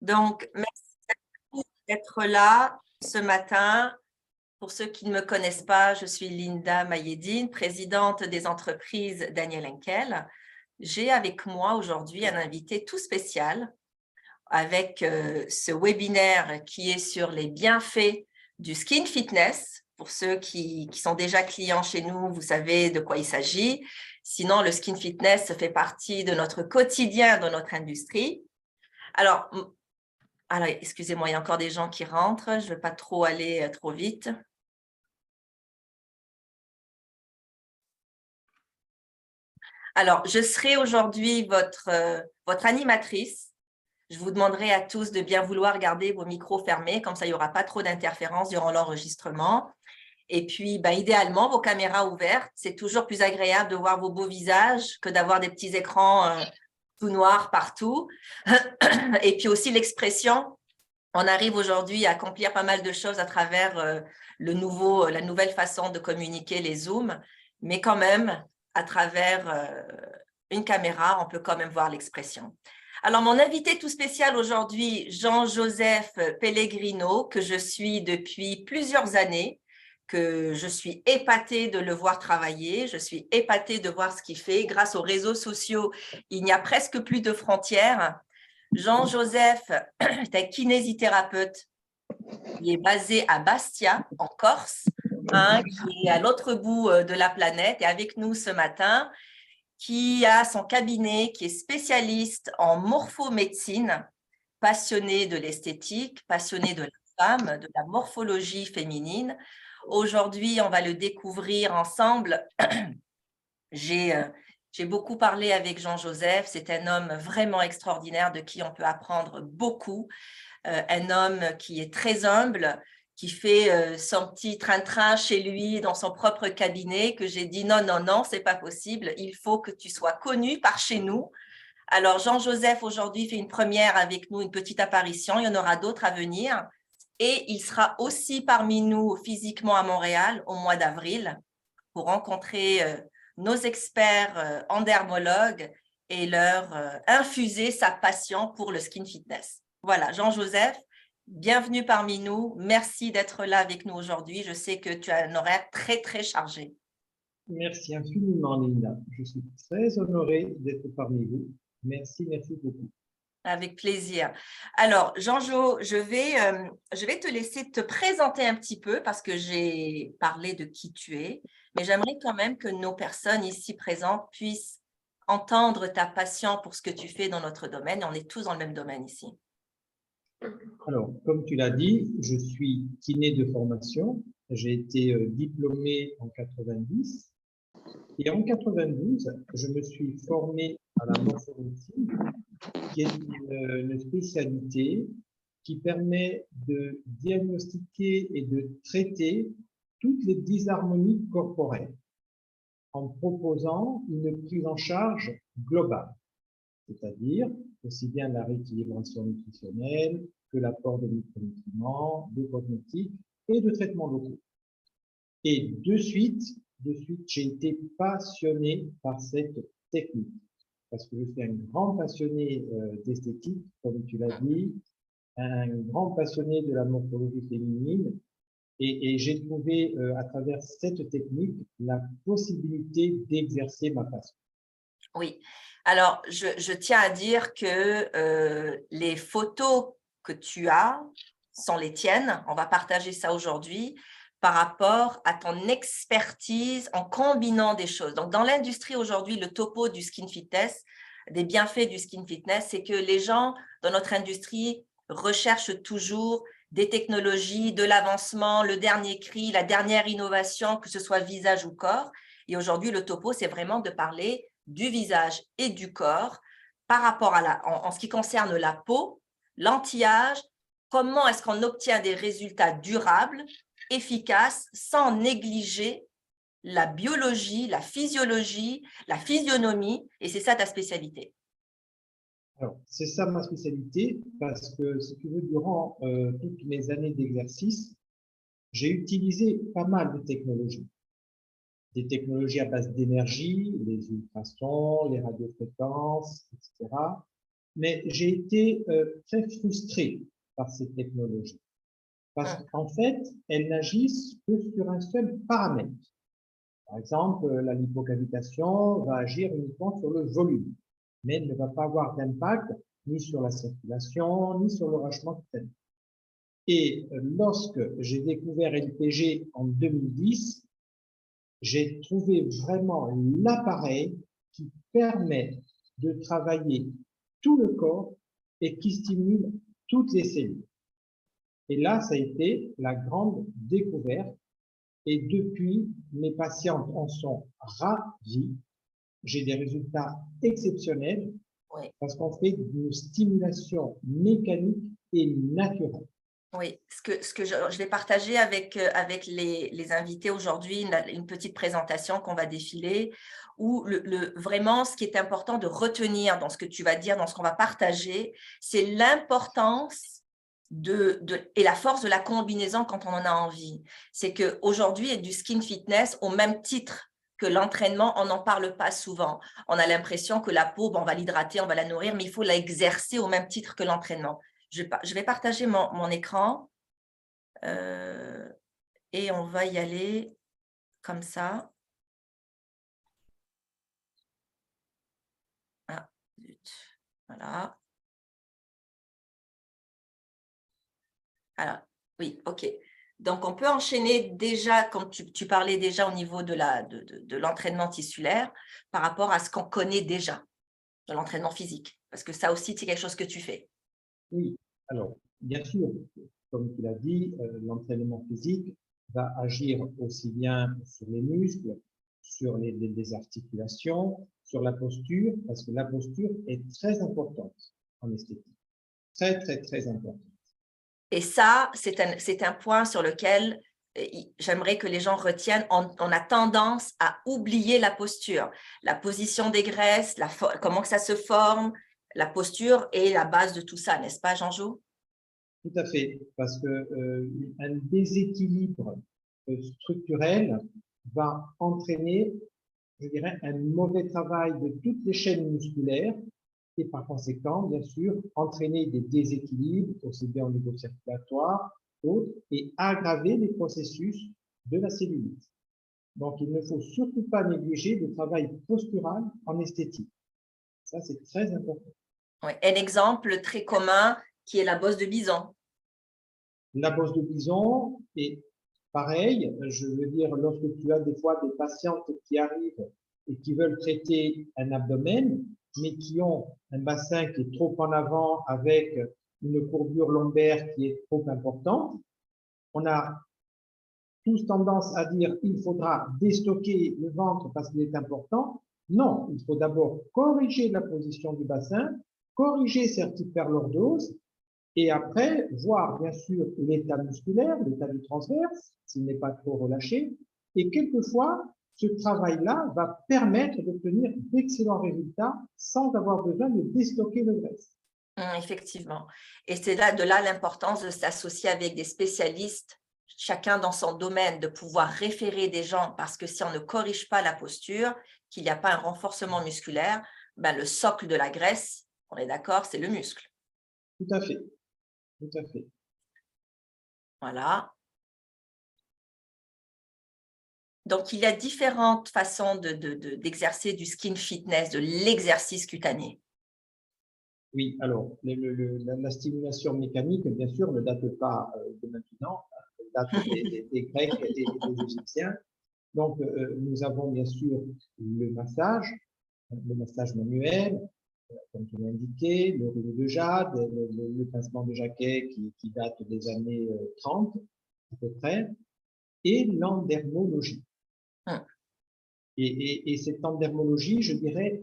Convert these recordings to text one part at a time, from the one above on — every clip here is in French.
Donc, merci d'être là ce matin. Pour ceux qui ne me connaissent pas, je suis Linda Mayedine, présidente des entreprises Daniel Henkel. J'ai avec moi aujourd'hui un invité tout spécial avec ce webinaire qui est sur les bienfaits du skin fitness. Pour ceux qui sont déjà clients chez nous, vous savez de quoi il s'agit. Sinon, le skin fitness fait partie de notre quotidien dans notre industrie. Alors, excusez-moi, il y a encore des gens qui rentrent. Je ne veux pas trop aller trop vite. Alors, je serai aujourd'hui votre animatrice. Je vous demanderai à tous de bien vouloir garder vos micros fermés, comme ça, il n'y aura pas trop d'interférences durant l'enregistrement. Et puis, idéalement, vos caméras ouvertes. C'est toujours plus agréable de voir vos beaux visages que d'avoir des petits écrans tout noirs partout. Et puis aussi l'expression. On arrive aujourd'hui à accomplir pas mal de choses à travers la nouvelle façon de communiquer, les Zooms, mais quand même, à travers une caméra, on peut quand même voir l'expression. Alors, mon invité tout spécial aujourd'hui, Jean-Joseph Pellegrino, que je suis depuis plusieurs années, que je suis épatée de le voir travailler, je suis épatée de voir ce qu'il fait. Grâce aux réseaux sociaux, il n'y a presque plus de frontières. Jean-Joseph est un kinésithérapeute qui est basé à Bastia, en Corse, qui est à l'autre bout de la planète et avec nous ce matin, qui a son cabinet, qui est spécialiste en morphomédecine, passionné de l'esthétique, passionné de la femme, de la morphologie féminine. Aujourd'hui, on va le découvrir ensemble. J'ai beaucoup parlé avec Jean-Joseph. C'est un homme vraiment extraordinaire de qui on peut apprendre beaucoup. Un homme qui est très humble, qui fait son petit train-train chez lui dans son propre cabinet, que j'ai dit non, non, non, c'est pas possible. Il faut que tu sois connu par chez nous. Alors, Jean-Joseph, aujourd'hui, fait une première avec nous, une petite apparition. Il y en aura d'autres à venir. Et il sera aussi parmi nous physiquement à Montréal au mois d'avril pour rencontrer nos experts endermologues et leur infuser sa passion pour le skin fitness. Voilà, Jean-Joseph, bienvenue parmi nous. Merci d'être là avec nous aujourd'hui. Je sais que tu as un horaire très, très chargé. Merci infiniment, Linda. Je suis très honoré d'être parmi vous. Merci, merci beaucoup. Avec plaisir. Alors, Jean-Jo, je vais te laisser te présenter un petit peu parce que j'ai parlé de qui tu es, mais j'aimerais quand même que nos personnes ici présentes puissent entendre ta passion pour ce que tu fais dans notre domaine. On est tous dans le même domaine ici. Alors, comme tu l'as dit, je suis kiné de formation. J'ai été diplômé en 90. Et en 92, je me suis formé à la morphomédecine, qui est une spécialité qui permet de diagnostiquer et de traiter toutes les disharmonies corporelles en proposant une prise en charge globale, c'est-à-dire aussi bien la rééquilibration nutritionnelle que l'apport de micronutriments, de cosmétiques et de traitements locaux. Et de suite, j'ai été passionné par cette technique parce que je suis un grand passionné d'esthétique, comme tu l'as dit, un grand passionné de la morphologie féminine, et j'ai trouvé à travers cette technique la possibilité d'exercer ma passion. Oui, alors je tiens à dire que les photos que tu as sont les tiennes. On va partager ça aujourd'hui par rapport à ton expertise en combinant des choses. Donc, dans l'industrie aujourd'hui, le topo du skin fitness, des bienfaits du skin fitness, c'est que les gens dans notre industrie recherchent toujours des technologies, de l'avancement, le dernier cri, la dernière innovation, que ce soit visage ou corps. Et aujourd'hui, le topo, c'est vraiment de parler du visage et du corps par rapport à en ce qui concerne la peau, l'anti-âge, comment est-ce qu'on obtient des résultats durables, efficaces, sans négliger la biologie, la physiologie, la physionomie, et c'est ça ta spécialité. Alors, c'est ça ma spécialité parce que, si tu veux, durant toutes mes années d'exercice, j'ai utilisé pas mal de technologies. Des technologies à base d'énergie, les ultrasons, les radiofréquences, etc. mais j'ai été très frustré par ces technologies. Parce qu'en fait, elles n'agissent que sur un seul paramètre. Par exemple, la lipocavitation va agir uniquement sur le volume, mais elle ne va pas avoir d'impact ni sur la circulation, ni sur le rachement cutané. Et lorsque j'ai découvert LPG en 2010, j'ai trouvé vraiment l'appareil qui permet de travailler tout le corps et qui stimule toutes les cellules. Et là, ça a été la grande découverte. Et depuis, mes patientes en sont ravies. J'ai des résultats exceptionnels parce qu'on fait une stimulation mécanique et naturelle. Oui, ce que je vais partager avec les invités aujourd'hui, une petite présentation qu'on va défiler, où vraiment ce qui est important de retenir dans ce que tu vas dire, dans ce qu'on va partager, c'est l'importance et la force de la combinaison quand on en a envie. C'est qu'aujourd'hui, du skin fitness, au même titre que l'entraînement, on n'en parle pas souvent. On a l'impression que la peau, on va l'hydrater, on va la nourrir, mais il faut la exercer au même titre que l'entraînement. Je vais partager mon écran et on va y aller comme ça. Ah, zut. Voilà. Alors, oui, OK. Donc, on peut enchaîner déjà, comme tu parlais déjà au niveau de l'entraînement tissulaire, par rapport à ce qu'on connaît déjà de l'entraînement physique. Parce que ça aussi, c'est quelque chose que tu fais. Oui, alors, bien sûr, comme tu l'as dit, l'entraînement physique va agir aussi bien sur les muscles, sur les articulations, sur la posture, parce que la posture est très importante en esthétique. Très, très, très importante. Et ça, c'est un point sur lequel j'aimerais que les gens retiennent. On a tendance à oublier la posture, la position des graisses, comment que ça se forme. La posture est la base de tout ça, n'est-ce pas, Jean-Jo? Tout à fait, parce que un déséquilibre structurel va entraîner, je dirais, un mauvais travail de toutes les chaînes musculaires et par conséquent, bien sûr, entraîner des déséquilibres, aussi bien au niveau circulatoire, autres, et aggraver les processus de la cellulite. Donc, il ne faut surtout pas négliger le travail postural en esthétique. Ça, c'est très important. Oui. Un exemple très commun qui est la bosse de bison. La bosse de bison est pareil. Je veux dire, lorsque tu as des fois des patientes qui arrivent et qui veulent traiter un abdomen, mais qui ont un bassin qui est trop en avant avec une courbure lombaire qui est trop importante, on a tous tendance à dire il faudra déstocker le ventre parce qu'il est important. Non, il faut d'abord corriger la position du bassin, corriger cette hyperlordose et après voir bien sûr l'état musculaire, l'état du transverse, s'il n'est pas trop relâché. Et quelquefois, ce travail-là va permettre d'obtenir d'excellents résultats sans avoir besoin de déstocker le graisse. Effectivement. Et c'est là l'importance de s'associer avec des spécialistes, chacun dans son domaine, de pouvoir référer des gens, parce que si on ne corrige pas la posture, qu'il n'y a pas un renforcement musculaire, ben le socle de la graisse, on est d'accord, c'est le muscle. Tout à fait. Tout à fait. Voilà. Donc, il y a différentes façons d'exercer du skin fitness, de l'exercice cutané. Oui, alors, la stimulation mécanique, bien sûr, ne date pas de maintenant, elle date des Grecs et des Égyptiens. Donc, nous avons bien sûr le massage manuel, comme tu l'as indiqué, le rouleau de jade, le pincement de jaquet qui date des années 30 à peu près, et l'endermologie. Et cette endermologie, je dirais,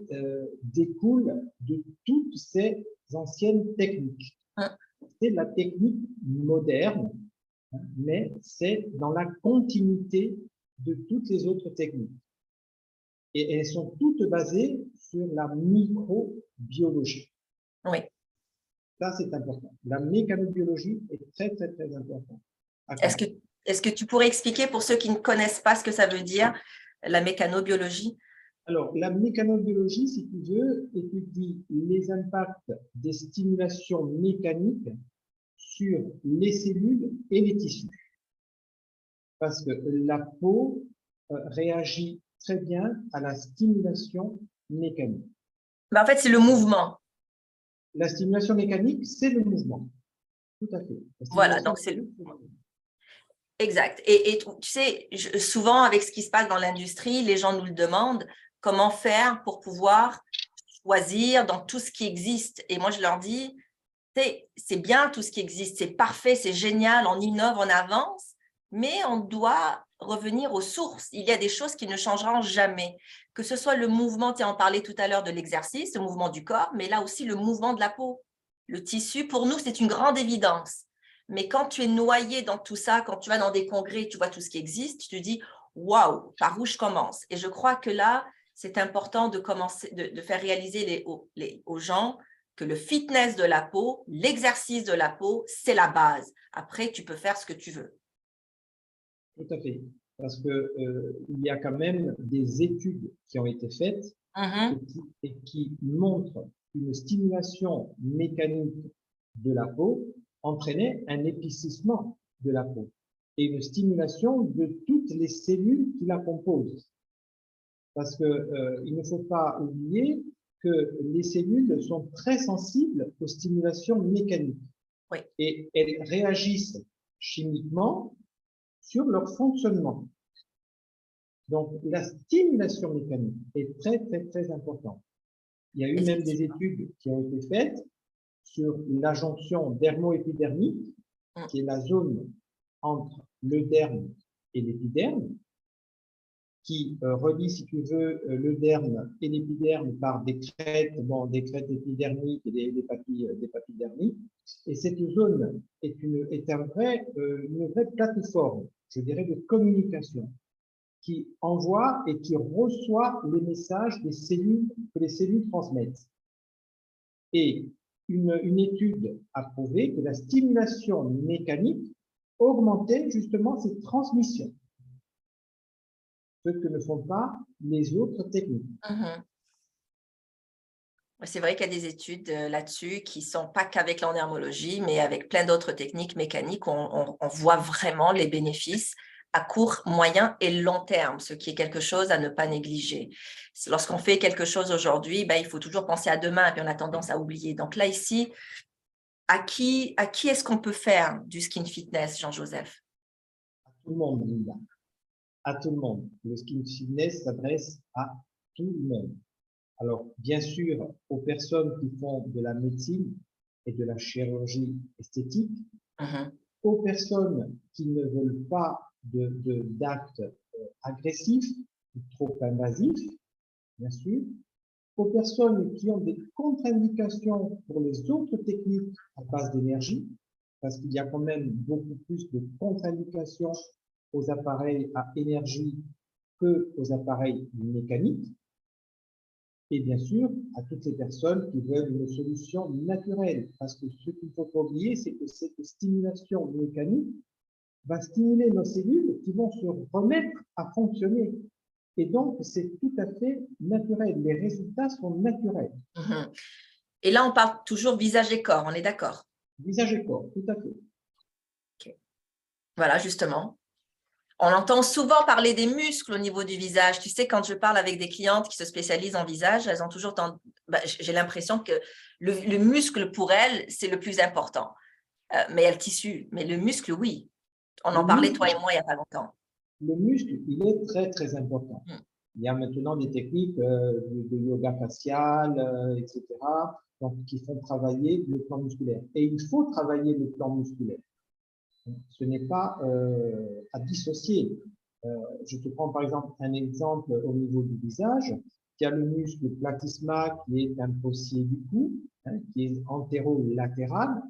découle de toutes ces anciennes techniques. C'est la technique moderne, mais c'est dans la continuité de toutes les autres techniques. Et elles sont toutes basées sur la microbiologie. Oui. Ça, c'est important. La mécanobiologie est très, très, très importante. Est-ce que tu pourrais expliquer pour ceux qui ne connaissent pas ce que ça veut dire, la mécanobiologie? Alors, la mécanobiologie, si tu veux, étudie les impacts des stimulations mécaniques sur les cellules et les tissus. Parce que la peau réagit très bien à la stimulation mécanique. Mais en fait, c'est le mouvement. La stimulation mécanique, c'est le mouvement. Tout à fait. Voilà, donc c'est le mouvement. Exact. Et tu sais, souvent, avec ce qui se passe dans l'industrie, les gens nous le demandent, comment faire pour pouvoir choisir dans tout ce qui existe. Et moi, je leur dis, c'est bien tout ce qui existe, c'est parfait, c'est génial, on innove, on avance, mais on doit revenir aux sources. Il y a des choses qui ne changeront jamais, que ce soit le mouvement, tu en parlais tout à l'heure de l'exercice, le mouvement du corps, mais là aussi le mouvement de la peau. Le tissu, pour nous, c'est une grande évidence. Mais quand tu es noyé dans tout ça, quand tu vas dans des congrès, tu vois tout ce qui existe, tu te dis, waouh, par où je commence? Et je crois que là, c'est important de commencer, de faire réaliser aux gens que le fitness de la peau, l'exercice de la peau, c'est la base. Après, tu peux faire ce que tu veux. Tout à fait. Parce que il y a quand même des études qui ont été faites et qui montrent qu'une stimulation mécanique de la peau entraînait un épaississement de la peau et une stimulation de toutes les cellules qui la composent. Parce que il ne faut pas oublier que les cellules sont très sensibles aux stimulations mécaniques. Oui. Et elles réagissent chimiquement sur leur fonctionnement. Donc, la stimulation mécanique est très, très, très importante. Il y a eu même des études qui ont été faites sur la jonction dermo-épidermique, qui est la zone entre le derme et l'épiderme, qui relie, si tu veux, le derme et l'épiderme par des crêtes, des crêtes épidermiques et des papilles dermiques. Et cette zone est une vraie plateforme, je dirais, de communication, qui envoie et qui reçoit les messages des cellules que les cellules transmettent. Et une étude a prouvé que la stimulation mécanique augmentait justement cette transmission, ce que ne font pas les autres techniques. C'est vrai qu'il y a des études là-dessus qui ne sont pas qu'avec l'endermologie, mais avec plein d'autres techniques mécaniques. On voit vraiment les bénéfices à court, moyen et long terme, ce qui est quelque chose à ne pas négliger. Lorsqu'on fait quelque chose aujourd'hui, il faut toujours penser à demain et puis on a tendance à oublier. Donc là, ici, à qui est-ce qu'on peut faire du skin fitness, Jean-Joseph? À tout le monde, Linda. À tout le monde. Le skin fitness s'adresse à tout le monde. Alors, bien sûr, aux personnes qui font de la médecine et de la chirurgie esthétique, aux personnes qui ne veulent pas d'actes agressifs ou trop invasifs, bien sûr, aux personnes qui ont des contre-indications pour les autres techniques à base d'énergie, parce qu'il y a quand même beaucoup plus de contre-indications aux appareils à énergie que aux appareils mécaniques. Et bien sûr, à toutes les personnes qui veulent une solution naturelle. Parce que ce qu'il ne faut pas oublier, c'est que cette stimulation mécanique va stimuler nos cellules qui vont se remettre à fonctionner. Et donc, c'est tout à fait naturel. Les résultats sont naturels. Et là, on parle toujours visage et corps, on est d'accord? Visage et corps, tout à fait. Okay. Voilà, justement. On entend souvent parler des muscles au niveau du visage. Tu sais, quand je parle avec des clientes qui se spécialisent en visage, elles ont toujours j'ai l'impression que le muscle, pour elles, c'est le plus important. Mais il y a le tissu. Mais le muscle, oui. On en parlait, toi et moi, il n'y a pas longtemps. Le muscle, il est très, très important. Il y a maintenant des techniques de yoga facial, etc., donc, qui font travailler le plan musculaire. Et il faut travailler le plan musculaire. Ce n'est pas à dissocier. Je te prends par exemple un exemple au niveau du visage. Il y a le muscle platysma qui est un fossier du cou, qui est antérolatéral.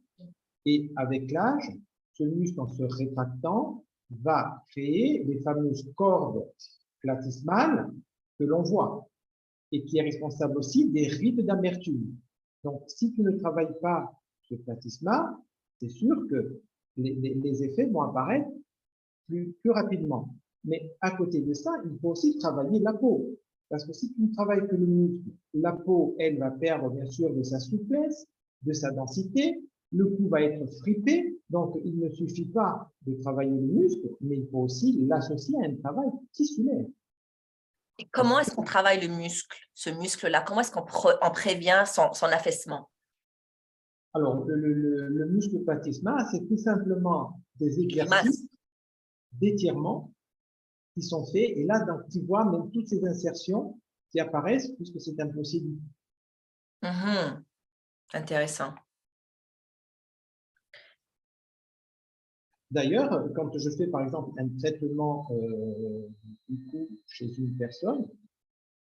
Et avec l'âge, ce muscle, en se rétractant, va créer les fameuses cordes platysmales que l'on voit et qui est responsable aussi des rides d'amertume. Donc, si tu ne travailles pas ce platysma, c'est sûr que les effets vont apparaître plus rapidement. Mais à côté de ça, il faut aussi travailler la peau. Parce que si tu ne travailles que le muscle, la peau, elle, va perdre bien sûr de sa souplesse, de sa densité, le cou va être fripé, donc il ne suffit pas de travailler le muscle, mais il faut aussi l'associer à un travail tissulaire. Et comment est-ce qu'on travaille le muscle, ce muscle-là? Comment est-ce qu'on prévient son affaissement? Alors, le muscle platysma, c'est tout simplement des Grimace. exercices d'étirement qui sont faits. Et là, donc, tu vois même toutes ces insertions qui apparaissent puisque c'est impossible. Intéressant. D'ailleurs, quand je fais par exemple un traitement du cou chez une personne,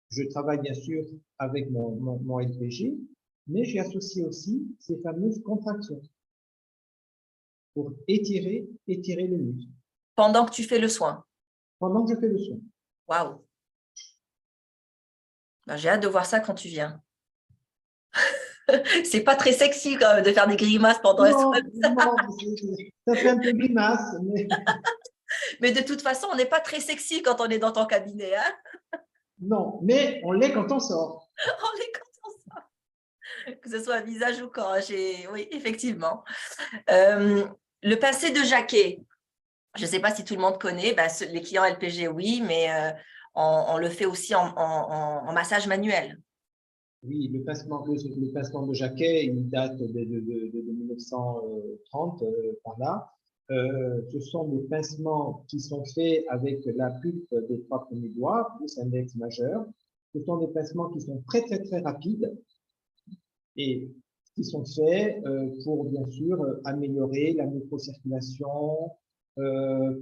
je travaille bien sûr avec mon LPG, mais j'y associe aussi ces fameuses contractions pour étirer le muscle Pendant que tu fais le soin? pendant que je fais le soin. Waouh! Ben, j'ai hâte de voir ça quand tu viens. C'est pas très sexy quand même de faire des grimaces pendant un soin. Non, ça fait un peu grimace, Mais de toute façon, on n'est pas très sexy quand on est dans ton cabinet. Hein? non, mais on l'est quand on sort. On est quand on sort. Que ce soit visage ou corps. Oui, effectivement. Le pincé de Jacquet. Je ne sais pas si tout le monde connaît. Ben, les clients LPG, oui, mais on le fait aussi en massage manuel. Oui, le passement de Jacquet, il date de 1930, par là. Ce sont des pincements qui sont faits avec la pulpe des 3 premiers doigts, plus index majeur. Ce sont des pincements qui sont très, très, très rapides et qui sont faits pour, bien sûr, améliorer la microcirculation,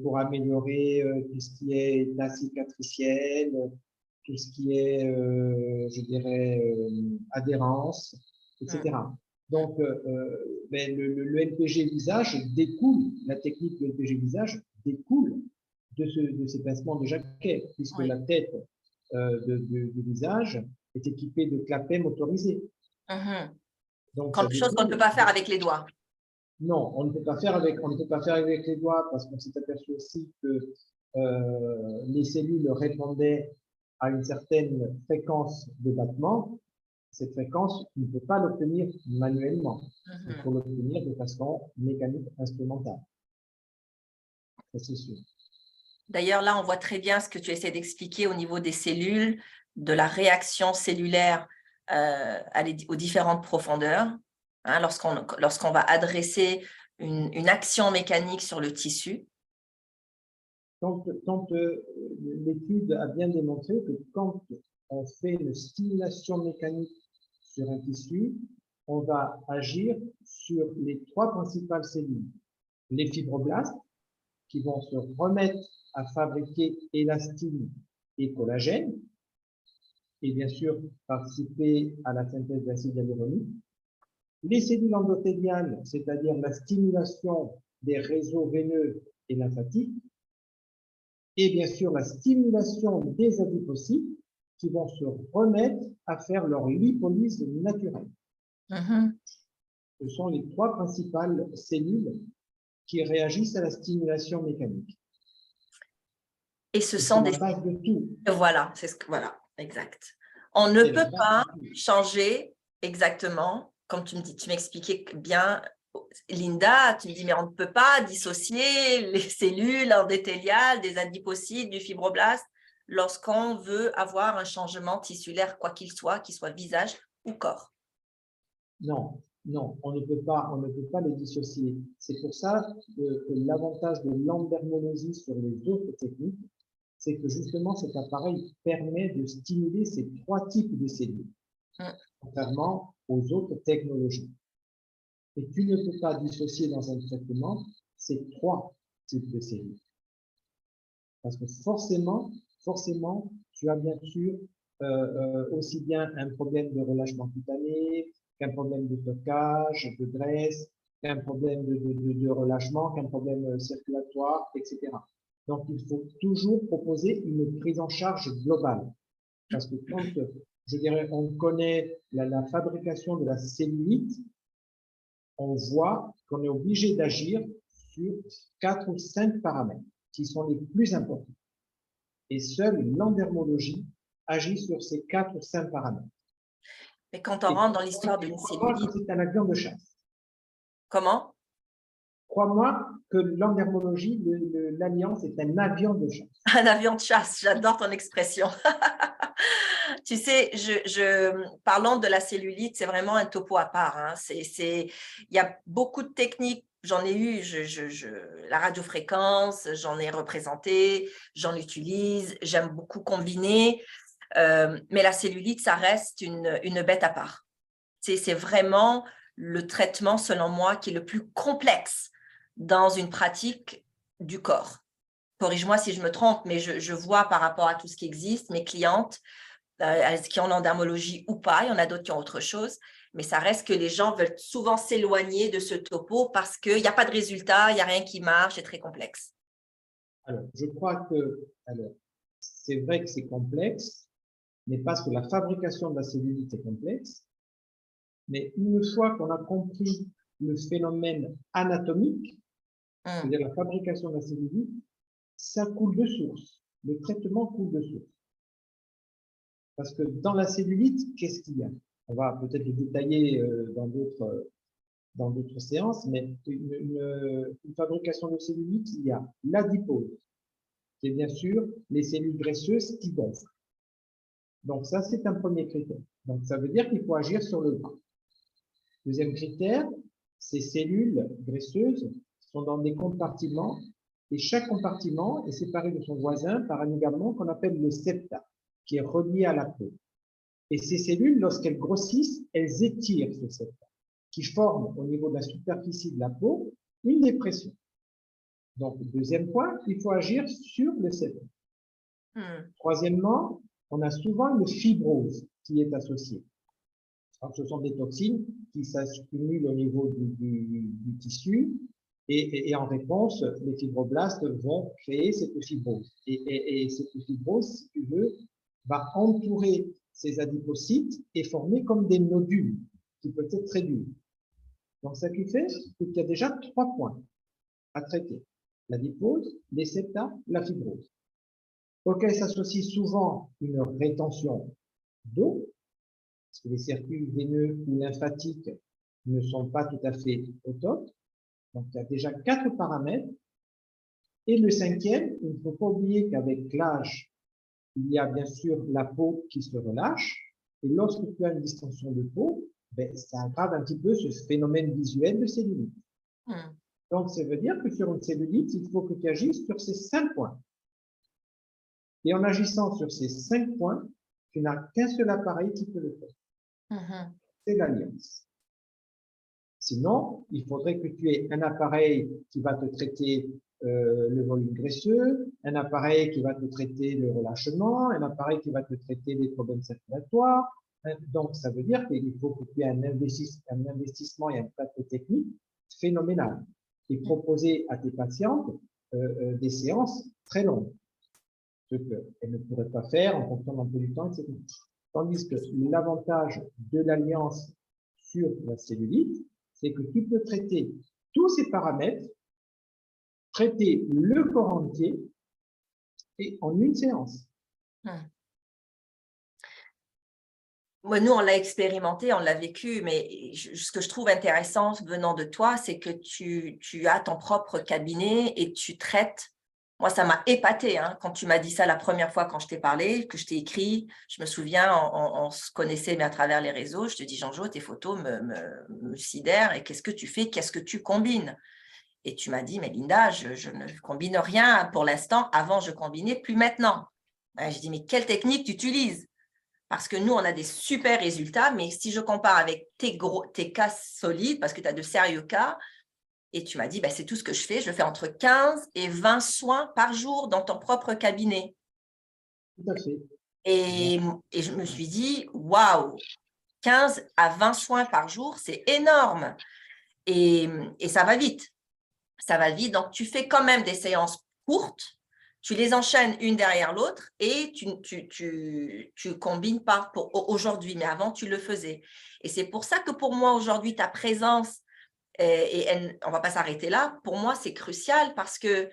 pour améliorer tout ce qui est état cicatriciel, tout ce qui est, je dirais, adhérence, etc. Donc, ben, le LPG visage découle, la technique de LPG visage découle de ces pincements de Jacquet, puisque la tête du visage est équipée de clapets motorisés. Donc, Chose qu'on ne peut pas faire avec les doigts. Non, on ne peut pas faire avec les doigts parce qu'on s'est aperçu aussi que les cellules répondaient à une certaine fréquence de battement. Cette fréquence, on ne peut pas l'obtenir manuellement. Il faut l'obtenir de façon mécanique instrumentale. Ça, c'est sûr. D'ailleurs, là, on voit très bien ce que tu essaies d'expliquer au niveau des cellules, de la réaction cellulaire aux différentes profondeurs. Hein, lorsqu'on va adresser une action mécanique sur le tissu. Quand l'étude a bien démontré que quand on fait une stimulation mécanique sur un tissu, on va agir sur les 3 principales cellules. Les fibroblastes, qui vont se remettre à fabriquer élastine et collagène, et bien sûr participer à la synthèse d'acide hyaluronique. Les cellules endothéliales, c'est-à-dire la stimulation des réseaux veineux et lymphatiques, et bien sûr la stimulation des adipocytes qui vont se remettre à faire leur lipolyse naturelle. Ce sont les 3 principales cellules qui réagissent à la stimulation mécanique. Et ce sont la base de tout. Voilà, voilà, exact. On ne peut pas changer exactement, comme tu m'expliquais bien, Linda, tu me dis, mais on ne peut pas dissocier les cellules endothéliales des adipocytes, du fibroblaste, lorsqu'on veut avoir un changement tissulaire, quoi qu'il soit visage ou corps. Non, non, on ne peut pas les dissocier. C'est pour ça que l'avantage de l'endermologie sur les autres techniques, c'est que justement cet appareil permet de stimuler ces 3 types de cellules, contrairement aux autres technologies. Et tu ne peux pas dissocier dans un traitement ces 3 types de cellules. Parce que forcément, tu as bien sûr aussi bien un problème de relâchement cutané, qu'un problème de stockage, de graisse, qu'un problème de relâchement, qu'un problème circulatoire, etc. Donc, il faut toujours proposer une prise en charge globale. Parce que quand, je dirais, on connaît la fabrication de la cellulite, on voit qu'on est obligé d'agir sur 4 ou 5 paramètres qui sont les plus importants. Et seule l'endermologie agit sur ces 4 ou 5 paramètres. Mais quand on rentre dans l'histoire d'une cellulite… C'est un avion de chasse. Comment? Crois-moi que l'endermologie, l'alliance est un avion de chasse. Un avion de chasse, j'adore ton expression. Tu sais, parlons de la cellulite, c'est vraiment un topo à part. Hein. Il y a beaucoup de techniques. J'en ai eu, la radiofréquence, j'en ai représenté, j'en utilise, j'aime beaucoup combiner. Mais la cellulite, ça reste une bête à part. C'est vraiment le traitement, selon moi, qui est le plus complexe dans une pratique du corps. Corrige-moi si je me trompe, mais je vois par rapport à tout ce qui existe, mes clientes, qui ont l'endermologie ou pas, il y en a d'autres qui ont autre chose, mais ça reste que les gens veulent souvent s'éloigner de ce topo parce qu'il n'y a pas de résultat, il n'y a rien qui marche, c'est très complexe. Alors, je crois que, c'est vrai que c'est complexe, mais parce que la fabrication de la cellulite est complexe, mais une fois qu'on a compris le phénomène anatomique, c'est-à-dire la fabrication de la cellulite, ça coule de source. Le traitement coule de source. Parce que dans la cellulite, qu'est-ce qu'il y a? On va peut-être le détailler dans d'autres séances, mais une fabrication de cellulite, il y a l'adipose, qui est bien sûr les cellules graisseuses qui gonflent. Donc ça, c'est un premier critère. Donc ça veut dire qu'il faut agir sur le gras. Deuxième critère, ces cellules graisseuses sont dans des compartiments et chaque compartiment est séparé de son voisin par un ligament qu'on appelle le septa, qui est relié à la peau. Et ces cellules, lorsqu'elles grossissent, elles étirent ce septa, qui forme au niveau de la superficie de la peau une dépression. Donc, deuxième point, il faut agir sur le septa. Troisièmement, on a souvent une fibrose qui est associée. Alors, ce sont des toxines qui s'accumulent au niveau du tissu et en réponse, les fibroblastes vont créer cette fibrose. Et cette fibrose, si tu veux, va entourer ces adipocytes et former comme des nodules qui peuvent être très durs. Donc, ça qui fait qu'il y a déjà 3 points à traiter. L'adipose, les septa, la fibrose. Auquel s'associe souvent une rétention d'eau, parce que les circuits veineux ou lymphatiques ne sont pas tout à fait au top. Donc, il y a déjà 4 paramètres. Et le 5e, il ne faut pas oublier qu'avec l'âge, il y a bien sûr la peau qui se relâche. Et lorsque tu as une distension de peau, ben, ça aggrave un petit peu ce phénomène visuel de cellulite. Donc, ça veut dire que sur une cellulite, il faut que tu agisses sur ces 5 points. Et en agissant sur ces 5 points, tu n'as qu'un seul appareil qui peut le faire. C'est l'alliance. Sinon, il faudrait que tu aies un appareil qui va te traiter le volume graisseux, un appareil qui va te traiter le relâchement, un appareil qui va te traiter les problèmes circulatoires. Donc, ça veut dire qu'il faut que tu aies un investissement et un plateau technique phénoménal et proposer à tes patientes des séances très longues, ce qu'elles ne pourraient pas faire en fonction d'un peu du temps, etc. Tandis que l'avantage de l'alliance sur la cellulite, c'est que tu peux traiter tous ces paramètres, traiter le corps entier et en une séance. Moi, nous, on l'a expérimenté, on l'a vécu, mais ce que je trouve intéressant venant de toi, c'est que tu as ton propre cabinet et tu traites. Moi, ça m'a épatée hein, quand tu m'as dit ça la première fois quand je t'ai parlé, que je t'ai écrit. Je me souviens, on se connaissait, mais à travers les réseaux. Je te dis, Jean-Jo, tes photos me sidèrent. Et qu'est-ce que tu fais? Qu'est-ce que tu combines? Et tu m'as dit, mais Linda, je ne combine rien pour l'instant. Avant, je combinais, plus maintenant. Je dis, mais quelle technique tu utilises? Parce que nous, on a des super résultats, mais si je compare avec tes cas solides, parce que tu as de sérieux cas, et tu m'as dit, c'est tout ce que je fais entre 15 et 20 soins par jour dans ton propre cabinet. Tout à fait. Et je me suis dit, waouh, 15 à 20 soins par jour, c'est énorme. Et ça va vite. Ça va vite. Donc, tu fais quand même des séances courtes. Tu les enchaînes une derrière l'autre et tu combines pas pour aujourd'hui, mais avant, tu le faisais. Et c'est pour ça que pour moi, aujourd'hui, ta présence, on ne va pas s'arrêter là, pour moi, c'est crucial parce que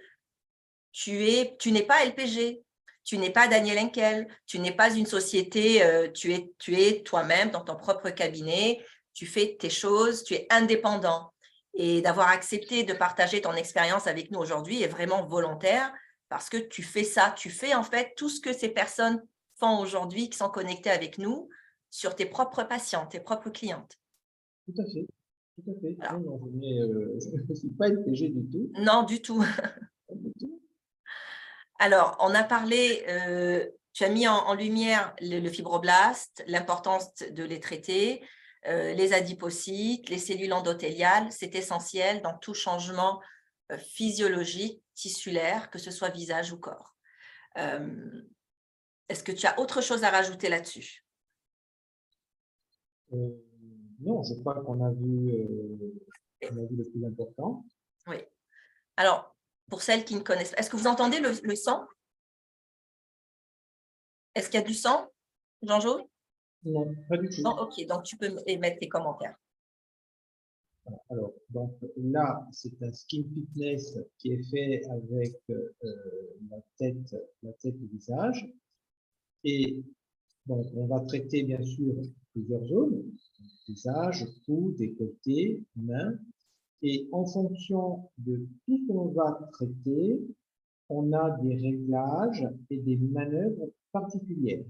tu n'es pas LPG. Tu n'es pas Daniel Henkel, tu n'es pas une société, tu es toi-même dans ton propre cabinet, tu fais tes choses, tu es indépendant. Et d'avoir accepté de partager ton expérience avec nous aujourd'hui est vraiment volontaire parce que tu fais ça, tu fais en fait tout ce que ces personnes font aujourd'hui qui sont connectées avec nous sur tes propres patients, tes propres clientes. Tout à fait. Tout à fait. Voilà. Non, non, je ne suis pas LPG du tout. Non, du tout. Pas du tout. Alors, on a parlé, tu as mis en lumière le fibroblast, l'importance de les traiter, les adipocytes, les cellules endothéliales, c'est essentiel dans tout changement physiologique, tissulaire, que ce soit visage ou corps. Est-ce que tu as autre chose à rajouter là-dessus? Non, je crois qu'on a vu le plus important. Oui. Alors, pour celles qui ne connaissent pas, est-ce que vous entendez le son? Est-ce qu'il y a du son, Jean-Jo? Non, pas du tout. Non, ok, donc tu peux émettre tes commentaires. Alors, donc là, c'est un skin fitness qui est fait avec la tête et visage. Et donc, on va traiter bien sûr plusieurs zones, visage, cou, décolleté, main. Et en fonction de tout ce que l'on va traiter, on a des réglages et des manœuvres particulières.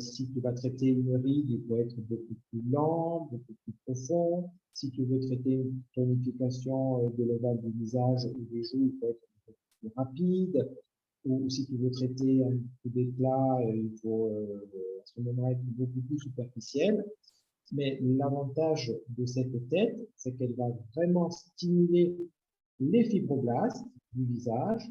Si tu vas traiter une ride, il faut être beaucoup plus lent, beaucoup plus profond. Si tu veux traiter une tonification de l'ovale du visage ou des joues, il faut être un peu plus rapide. Ou si tu veux traiter un coup d'éclat, il faut à ce moment-là être beaucoup plus superficiel. Mais l'avantage de cette tête, c'est qu'elle va vraiment stimuler les fibroblastes du visage,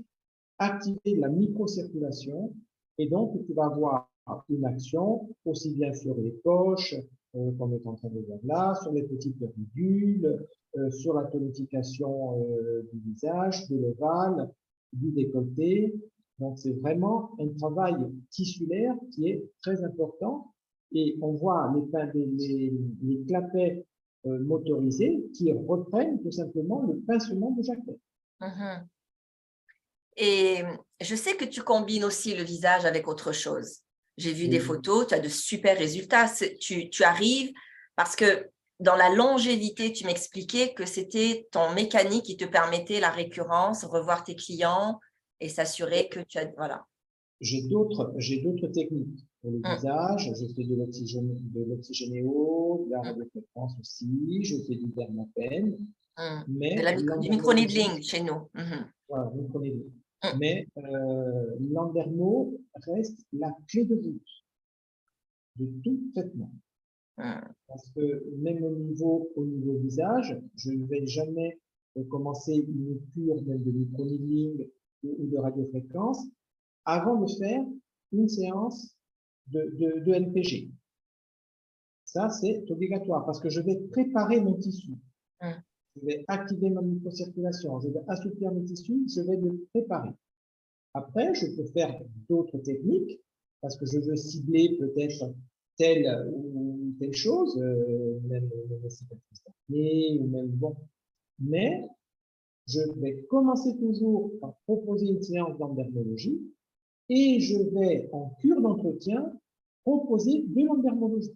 activer la microcirculation, et donc tu vas avoir une action aussi bien sur les poches, comme est en train de voir là, sur les petites ridules, sur la tonification du visage, de l'ovale, du décolleté. Donc c'est vraiment un travail tissulaire qui est très important, et on voit les clapets motorisés qui reprennent tout simplement le pincement de Jacquet. Mhm. Et je sais que tu combines aussi le visage avec autre chose. J'ai vu des photos, tu as de super résultats. Tu arrives parce que dans la longévité, tu m'expliquais que c'était ton mécanique qui te permettait la récurrence, revoir tes clients et s'assurer que tu as… Voilà. J'ai d'autres techniques pour le visage. Je fais de l'oxygénéo, de la radiofréquence aussi. Je fais du dermapen. Mais Du micro-needling chez nous. Voilà, micro-needling. Mais l'endermo reste la clé de voûte de tout traitement. Parce que même au niveau visage, je ne vais jamais commencer une cure même de micro-needling ou de radiofréquence avant de faire une séance de NPG. Ça, c'est obligatoire parce que je vais préparer mon tissu. Je vais activer ma microcirculation, je vais assouplir mes tissus, je vais le préparer. Après, je peux faire d'autres techniques parce que je veux cibler peut-être telle ou telle chose, même cicatrices d'acné ou même bon. Mais je vais commencer toujours par proposer une séance d'endermologie et je vais, en cure d'entretien, proposer de l'endermologie.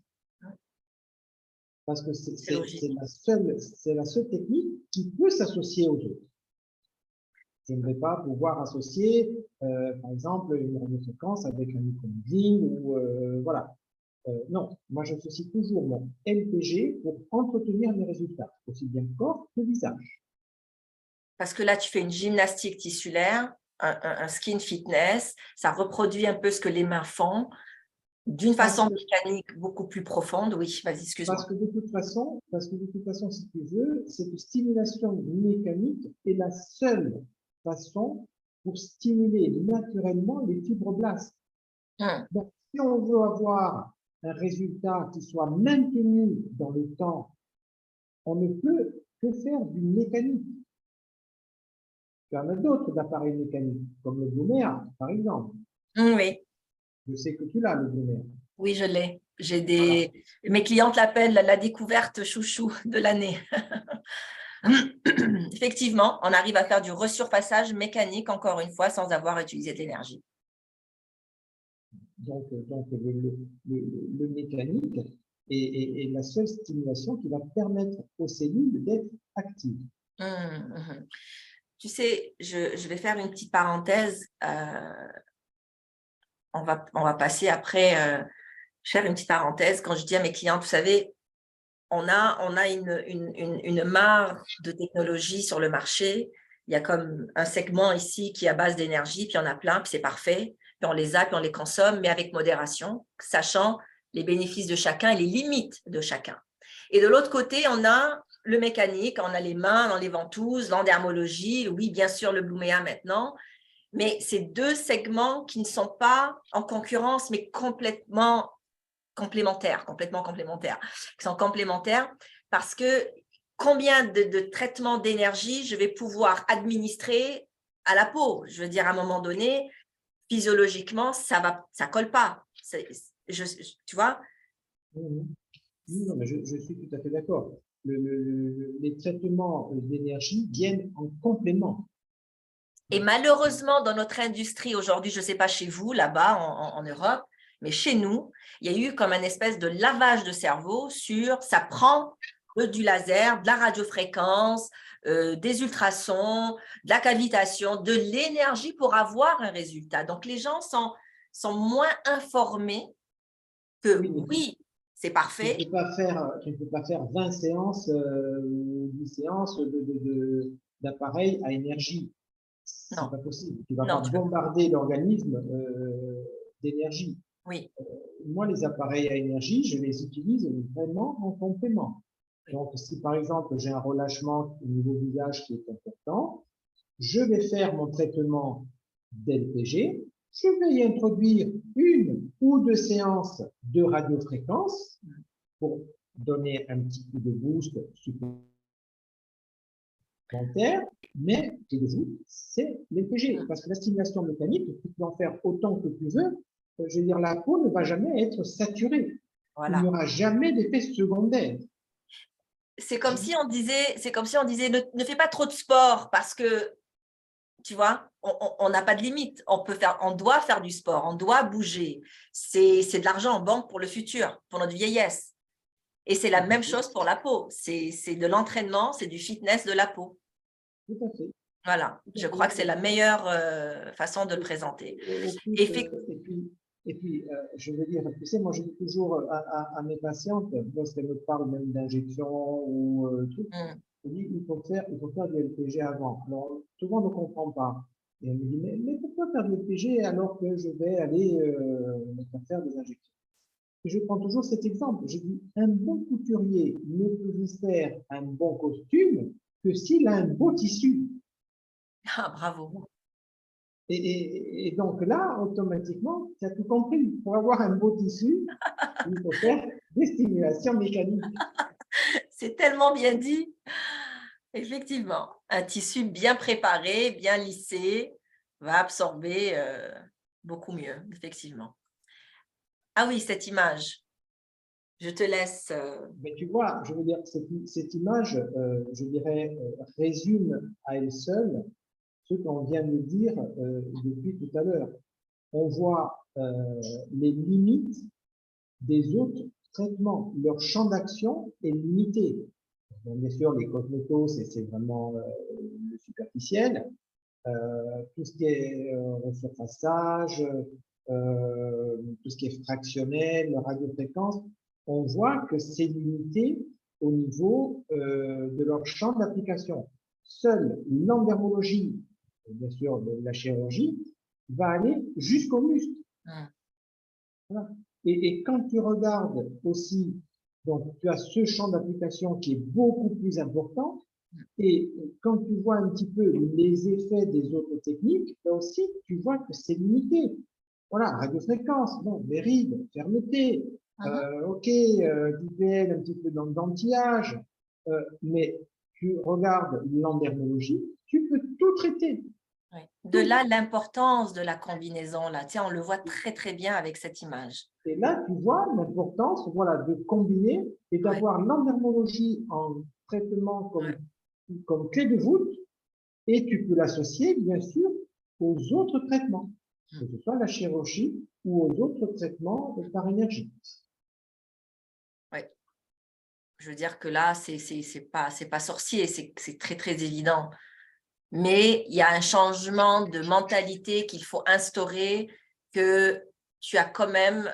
Parce que c'est la seule technique qui peut s'associer aux autres. Je ne vais pas pouvoir associer, par exemple, une radiofréquence avec un micro-needling ou voilà. Non, moi j'associe toujours mon LPG pour entretenir mes résultats, aussi bien corps que visage. Parce que là, tu fais une gymnastique tissulaire, un skin fitness, ça reproduit un peu ce que les mains font, d'une façon mécanique beaucoup plus profonde. Oui, vas-y, excuse-moi. Parce que de toute façon, si tu veux, cette stimulation mécanique est la seule façon pour stimuler naturellement les fibroblastes. Donc, si on veut avoir un résultat qui soit maintenu dans le temps, on ne peut que faire du mécanique. Il y en a d'autres d'appareils mécaniques, comme le Bloomer, par exemple. Oui. Je sais que tu l'as, le Bloomer. Oui, je l'ai. Mes clientes l'appellent la découverte chouchou de l'année. Effectivement, on arrive à faire du resurfaçage mécanique, encore une fois, sans avoir utilisé de l'énergie. Donc le mécanique est la seule stimulation qui va permettre aux cellules d'être actives. Tu sais, je vais faire une petite parenthèse. On va passer après, faire une petite parenthèse. Quand je dis à mes clients, vous savez, on a une mare de technologies sur le marché. Il y a comme un segment ici qui est à base d'énergie, puis il y en a plein, puis c'est parfait. Puis on les a, puis on les consomme, mais avec modération, sachant les bénéfices de chacun et les limites de chacun. Et de l'autre côté, on a le mécanique, on a les mains dans les ventouses, l'endermologie, oui, bien sûr, le Bluméa maintenant, mais c'est deux segments qui ne sont pas en concurrence, mais complètement complémentaires, qui sont complémentaires parce que combien de traitements d'énergie je vais pouvoir administrer à la peau? Je veux dire, à un moment donné, physiologiquement, ça colle pas. Tu vois? Non, mais je suis tout à fait d'accord. Les traitements d'énergie viennent en complément. Et malheureusement, dans notre industrie aujourd'hui, je ne sais pas chez vous, là-bas en Europe, mais chez nous, il y a eu comme un espèce de lavage de cerveau sur ça prend du laser, de la radiofréquence, des ultrasons, de la cavitation, de l'énergie pour avoir un résultat. Donc, les gens sont moins informés que oui, c'est parfait. Tu ne peux pas faire 20 séances, 10 séances d'appareils à énergie. C'est pas possible. Tu vas pas bombarder l'organisme d'énergie. Oui. Moi, les appareils à énergie, je les utilise vraiment en complément. Donc, si par exemple, j'ai un relâchement au niveau visage qui est important, je vais faire mon traitement d'LPG, je vais y introduire une ou deux séances de radiofréquence pour donner un petit coup de boost supplémentaire, mais c'est l'LPG. Parce que la stimulation mécanique, tu peux en faire autant que tu veux. Je veux dire, la peau ne va jamais être saturée. Voilà. Il n'y aura jamais d'effet secondaire. C'est comme si on disait, ne fais pas trop de sport parce que, tu vois, on n'a pas de limite. On doit faire du sport, on doit bouger. C'est de l'argent en banque pour le futur, pour notre vieillesse. Et c'est la même chose pour la peau. C'est de l'entraînement, c'est du fitness de la peau. Tout à fait. Voilà, je crois que c'est la meilleure façon de le présenter. Et puis, je veux dire, tu sais, moi je dis toujours à mes patientes, lorsqu'elles me parlent même d'injection ou tout, je dis il faut faire du LPG avant. Alors, souvent on ne comprend pas. Et elle me dit, mais pourquoi faire du LPG alors que je vais aller me faire des injections? Et je prends toujours cet exemple. Je dis, un bon couturier ne peut vous faire un bon costume que s'il a un beau tissu. Ah, bravo. Et donc là, automatiquement, tu as tout compris. Pour avoir un beau tissu, il faut faire des stimulations mécaniques. C'est tellement bien dit. Effectivement, un tissu bien préparé, bien lissé, va absorber beaucoup mieux, effectivement. Ah oui, cette image. Je te laisse. Mais tu vois, je veux dire, cette image, je dirais, résume à elle seule ce qu'on vient de dire depuis tout à l'heure. On voit les limites des autres traitements. Leur champ d'action est limité. Donc, bien sûr, les cosmétos, c'est vraiment le superficiel. Tout ce qui est resurfaçage, tout ce qui est fractionnel, radiofréquence, on voit que c'est limité au niveau de leur champ d'application. Seule l'endermologie, bien sûr de la chirurgie, va aller jusqu'au muscle. Voilà. Et quand tu regardes aussi, donc tu as ce champ d'application qui est beaucoup plus important, et quand tu vois un petit peu les effets des autres techniques, là aussi, tu vois que c'est limité. Voilà, radiofréquence, bon, les rides, fermeté, ok, d'IPL, un petit peu dans le dentillage, mais tu regardes l'endermologie, tu peux tout traiter. Oui. De là, l'importance de la combinaison, là. Tiens, on le voit très, très bien avec cette image. Et là, tu vois l'importance, voilà, de combiner et d'avoir l'endermologie en traitement comme clé de voûte, et tu peux l'associer, bien sûr, aux autres traitements. que ce soit à la chirurgie ou aux autres traitements par énergie. Oui. Je veux dire que là, c'est pas sorcier, c'est très, très évident. Mais il y a un changement de mentalité qu'il faut instaurer, que tu as quand même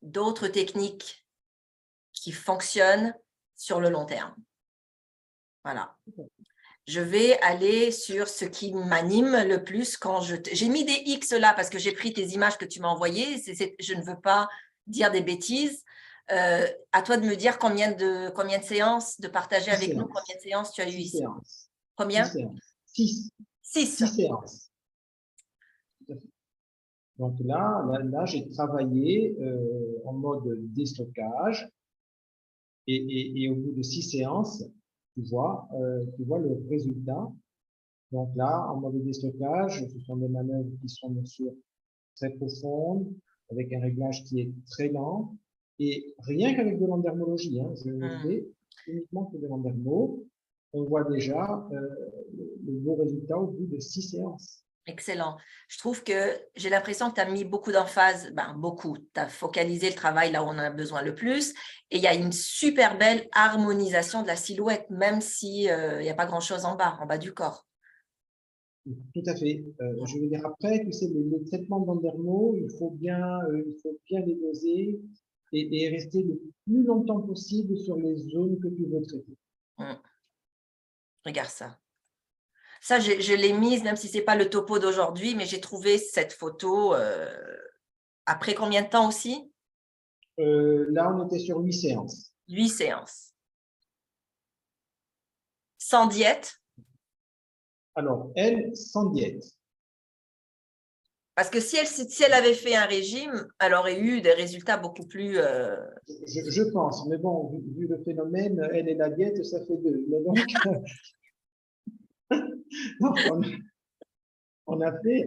d'autres techniques qui fonctionnent sur le long terme. Voilà. Je vais aller sur ce qui m'anime le plus quand j'ai mis des X là parce que j'ai pris tes images que tu m'as envoyées. Je ne veux pas dire des bêtises. À toi de me dire combien de séances, de partager avec nous combien de séances tu as eu ici. Séances. Combien? 6 séances. 6. 6. 6 séances. Donc là j'ai travaillé en mode déstockage et au bout de 6 séances, tu vois le résultat. Donc là, en mode déstockage, ce sont des manœuvres qui sont bien sûr très profondes, avec un réglage qui est très lent, et rien qu'avec de l'endermologie, hein, je ne fais uniquement que de l'endermo, on voit déjà le beau résultat au bout de 6 séances. Excellent. Je trouve que j'ai l'impression que tu as mis beaucoup d'emphase, beaucoup, tu as focalisé le travail là où on en a besoin le plus, et il y a une super belle harmonisation de la silhouette, même s'il n'y a pas grand-chose en bas du corps. Tout à fait. Je veux dire, après, tu sais, les traitements d'endermo, il faut bien les doser et rester le plus longtemps possible sur les zones que tu veux traiter. Regarde ça. Ça, je l'ai mise, même si ce n'est pas le topo d'aujourd'hui, mais j'ai trouvé cette photo après combien de temps aussi? Là, on était sur 8 séances. 8 séances. Sans diète? Alors, elle, sans diète. Parce que si elle avait fait un régime, elle aurait eu des résultats beaucoup plus… Je pense, mais bon, vu le phénomène, elle et la diète, ça fait 2. Mais donc, donc on a fait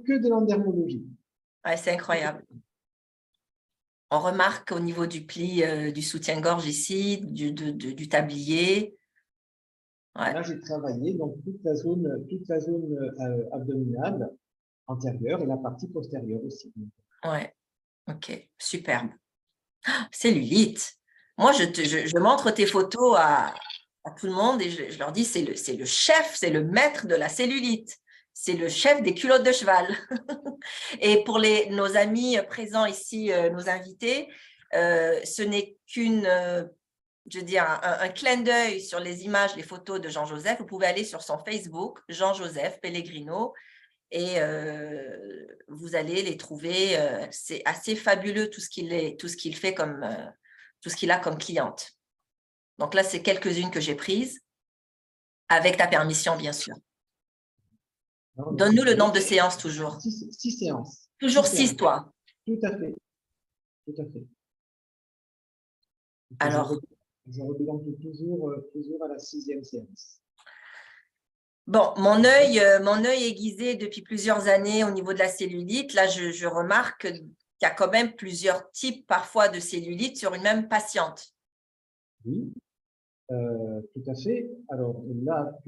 que de l'endermologie. Ouais, c'est incroyable. On remarque au niveau du pli du soutien-gorge ici, du tablier. Ouais. Là, j'ai travaillé donc toute la zone abdominale antérieure et la partie postérieure aussi. Ouais, ok, superbe. Cellulite. Moi, je montre tes photos à tout le monde et je leur dis, c'est le chef, c'est le maître de la cellulite. C'est le chef des culottes de cheval. Et pour nos amis présents ici, nos invités, ce n'est qu'une, je veux dire, un clin d'œil sur les images, les photos de Jean-Joseph. Vous pouvez aller sur son Facebook, Jean-Joseph Pellegrino, et vous allez les trouver. C'est assez fabuleux tout ce qu'il fait comme… tout ce qu'il a comme cliente. Donc là, c'est quelques-unes que j'ai prises, avec ta permission, bien sûr. Donne-nous le nombre de séances toujours. 6 séances. Toujours 6, toi. Tout à fait. Tout à fait. Alors, je rebilanque toujours à la 6e séance. bon, mon œil aiguisé depuis plusieurs années au niveau de la cellulite, là, je remarque qu'il y a quand même plusieurs types parfois de cellulite sur une même patiente. Oui, tout à fait. Alors là,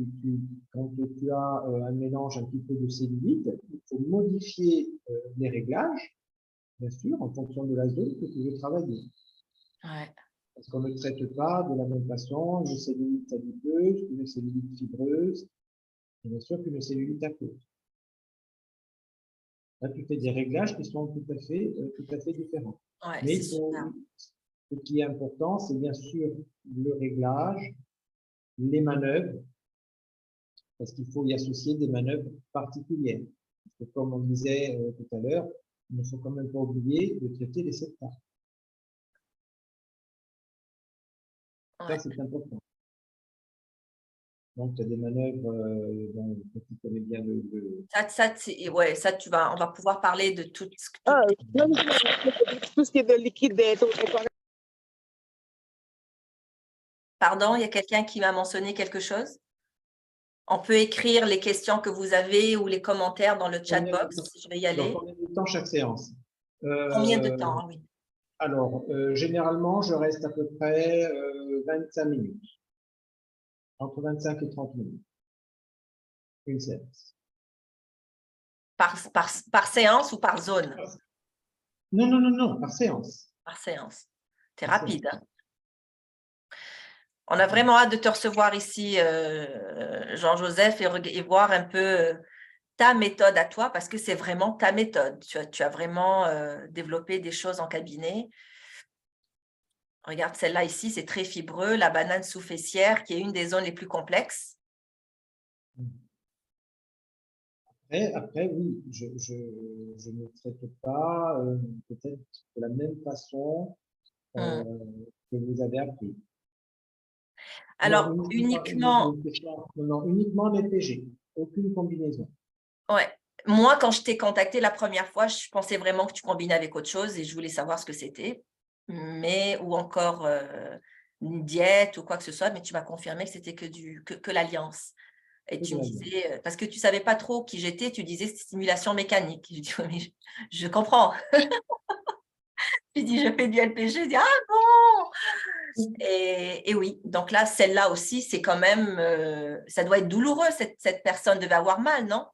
quand tu as un mélange un petit peu de cellulite, il faut modifier les réglages, bien sûr, en fonction de la zone que tu veux travailler. Ouais. Parce qu'on ne traite pas de la même façon une cellulite adipeuse qu'une cellulite fibreuse, et bien sûr qu'une cellulite aqueuse. Là, tu fais des réglages qui sont tout à fait différents. Ouais, mais super. ce qui est important, c'est bien sûr le réglage, les manœuvres, parce qu'il faut y associer des manœuvres particulières. Parce que comme on disait tout à l'heure, il ne faut quand même pas oublier de traiter les septas. Ouais. Ça, c'est important. Donc, tu as des manœuvres dont tu connais bien on va pouvoir parler de tout ce qui est de liquide. Pardon, il y a quelqu'un qui m'a mentionné quelque chose? On peut écrire les questions que vous avez ou les commentaires dans le chat box. Je vais y aller. Donc, combien de temps chaque séance? Combien de temps? Oui. Alors, généralement, je reste à peu près 25 minutes. Entre 25 et 30 minutes. Une séance. Par séance ou par zone? Non, non, non, non, par séance. Par séance. Tu es Par rapide, séance. hein? On a vraiment hâte de te recevoir ici, Jean-Joseph, et voir un peu ta méthode à toi, parce que c'est vraiment ta méthode. Tu as vraiment développé des choses en cabinet. Regarde, celle-là ici, c'est très fibreux, la banane sous-fessière, qui est une des zones les plus complexes. Après, oui, je ne traite pas peut-être de la même façon que vous avez appris. Non, Alors, uniquement, non, uniquement les PG, aucune combinaison. ouais. Moi, quand je t'ai contacté la première fois, je pensais vraiment que tu combinais avec autre chose et je voulais savoir ce que c'était, ou encore une diète ou quoi que ce soit, mais tu m'as confirmé que c'était que l'alliance. Et tu me disais, parce que tu ne savais pas trop qui j'étais, tu disais stimulation mécanique. Je dis, oui, mais je comprends. Tu dis, je fais du LPG. Je dis, ah bon. Et oui, donc là, celle-là aussi, c'est quand même, ça doit être douloureux. Cette personne devait avoir mal, non?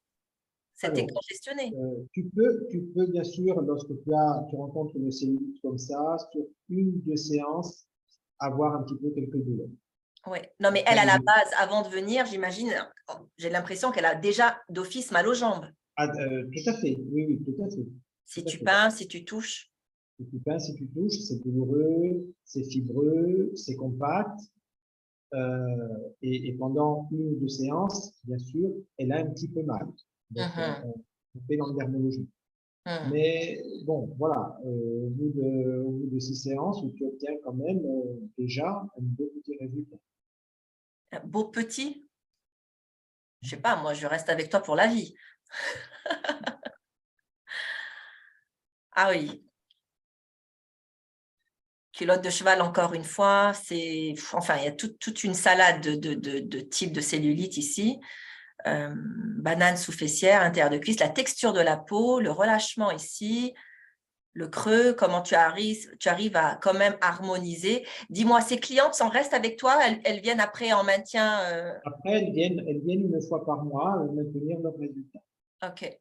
C'était Alors, congestionné. tu peux bien sûr, lorsque tu rencontres une cellulite comme ça, sur une ou deux séances, avoir un petit peu quelques douleurs. Oui. Non, mais elle, Après, à la base, avant de venir, j'imagine, j'ai l'impression qu'elle a déjà d'office mal aux jambes. tout à fait, oui, oui, tout à fait. Si Tout à tu fait. pinces, si tu touches. Si tu pinces, si tu touches, c'est douloureux, c'est fibreux, c'est compact. Et pendant une ou deux séances, bien sûr, elle a un petit peu mal. Donc, Mhm, on fait l'endermologie. mhm. Mais bon, voilà, au bout de six séances, tu obtiens quand même déjà un beau petit résultat. Un beau petit, je sais pas, moi, je reste avec toi pour la vie. Ah oui, culotte de cheval, encore une fois, enfin, il y a toute une salade de types de cellulite ici. Banane sous-fessière, intérieur de cuisse, la texture de la peau, le relâchement ici, le creux, comment tu arrives à quand même harmoniser. Dis-moi, ces clientes s'en restent avec toi, elles viennent après en maintien Après, elles viennent une fois par mois maintenir leurs résultats. Ok,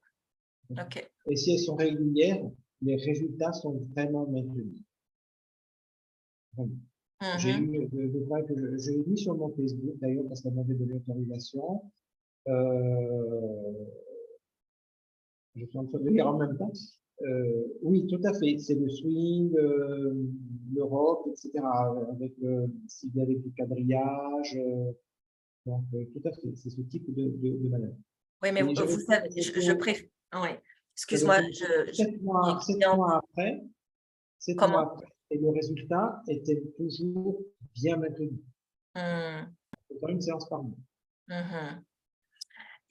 ok. Et si elles sont régulières, les résultats sont vraiment maintenus. Vraiment. J'ai Mhm. eu, je crois que je l'ai mis sur mon Facebook d'ailleurs parce qu'elle m'avait donné l'autorisation. Euh, je suis en train de lire en même temps. Oui, tout à fait. C'est le swing, le rock, etc. Avec ciblé avec du quadrillage. Donc, tout à fait. C'est ce type de manœuvre. Oui, mais Et vous savez, je préfère. Oui, j'avais excuse-moi, fait j'ai une cliente. sept mois Comment? après, et le résultat était toujours bien maintenu. Hmm, C'est pas une séance par mois. mhm.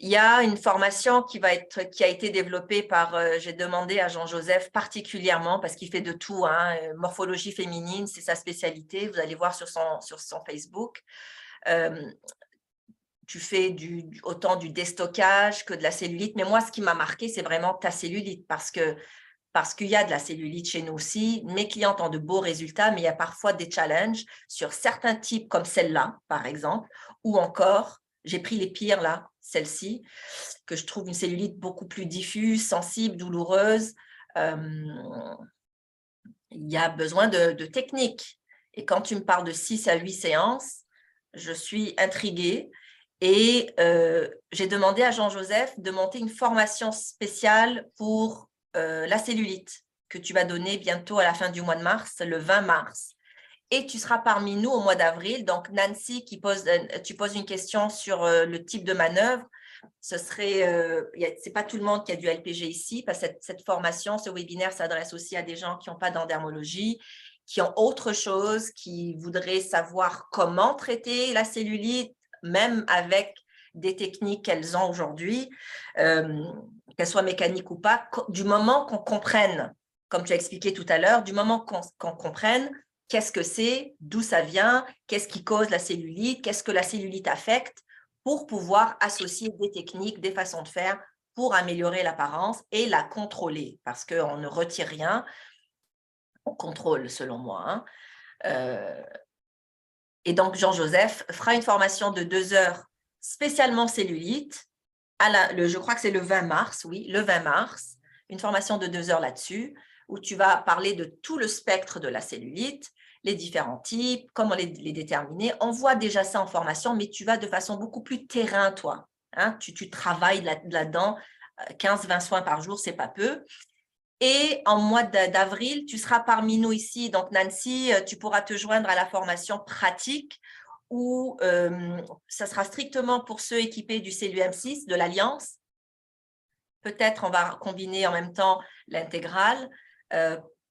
Il y a une formation qui a été développée par, j'ai demandé à Jean-Joseph particulièrement parce qu'il fait de tout, hein, morphologie féminine, c'est sa spécialité. Vous allez voir sur son Facebook. Tu fais autant du déstockage que de la cellulite. Mais moi, ce qui m'a marqué, c'est vraiment ta cellulite parce qu'il y a de la cellulite chez nous aussi. Mes clientes ont de beaux résultats, mais il y a parfois des challenges sur certains types comme celle-là, par exemple, ou encore, j'ai pris les pires là, celle-ci, que je trouve une cellulite beaucoup plus diffuse, sensible, douloureuse. Il y a besoin de technique. Et quand tu me parles de 6 à 8 séances, je suis intriguée. Et j'ai demandé à Jean-Joseph de monter une formation spéciale pour la cellulite que tu vas donner bientôt à la fin du mois de mars, le 20 mars. Et tu seras parmi nous au mois d'avril. Donc, Nancy, tu poses une question sur le type de manœuvre. C'est pas tout le monde qui a du LPG ici, parce que cette formation, ce webinaire s'adresse aussi à des gens qui n'ont pas d'endermologie, qui ont autre chose, qui voudraient savoir comment traiter la cellulite, même avec des techniques qu'elles ont aujourd'hui, qu'elles soient mécaniques ou pas, du moment qu'on comprenne, comme tu as expliqué tout à l'heure, du moment qu'on comprenne qu'est-ce que c'est, d'où ça vient, qu'est-ce qui cause la cellulite, qu'est-ce que la cellulite affecte, pour pouvoir associer des techniques, des façons de faire pour améliorer l'apparence et la contrôler, parce qu'on ne retire rien, on contrôle selon moi. Hein. Et donc, Jean-Joseph fera une formation de 2 heures spécialement cellulite je crois que c'est le 20 mars, oui, le 20 mars, une formation de 2 heures là-dessus, où tu vas parler de tout le spectre de la cellulite, les différents types, comment les déterminer. On voit déjà ça en formation, mais tu vas de façon beaucoup plus terrain, toi. Hein, tu travailles là-dedans, 15-20 soins par jour, c'est pas peu. Et en mois d'avril, tu seras parmi nous ici. Donc, Nancy, tu pourras te joindre à la formation pratique où ça sera strictement pour ceux équipés du CLUM6, de l'Alliance. Peut-être on va combiner en même temps l'intégrale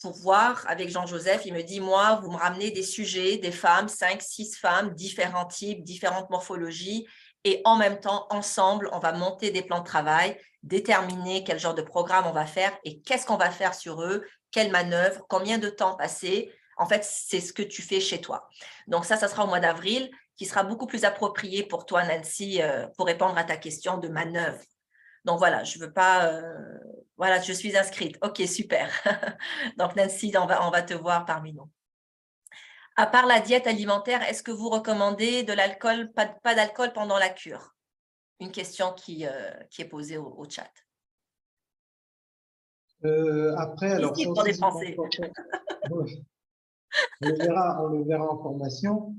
pour voir avec Jean-Joseph. Il me dit, moi, vous me ramenez des sujets, des femmes, 5, 6 femmes, différents types, différentes morphologies. Et en même temps, ensemble, on va monter des plans de travail, déterminer quel genre de programme on va faire et qu'est-ce qu'on va faire sur eux, quelle manœuvre, combien de temps passer. En fait, c'est ce que tu fais chez toi. Donc ça sera au mois d'avril, qui sera beaucoup plus approprié pour toi, Nancy, pour répondre à ta question de manœuvre. Donc voilà, je veux pas… voilà, je suis inscrite. OK, super. Donc Nancy, on va te voir parmi nous. À part la diète alimentaire, est-ce que vous recommandez de l'alcool, pas d'alcool pendant la cure? Une question qui est posée au chat. Après, alors Ici ça pour aussi, des c'est Français. ouais, on le verra en formation.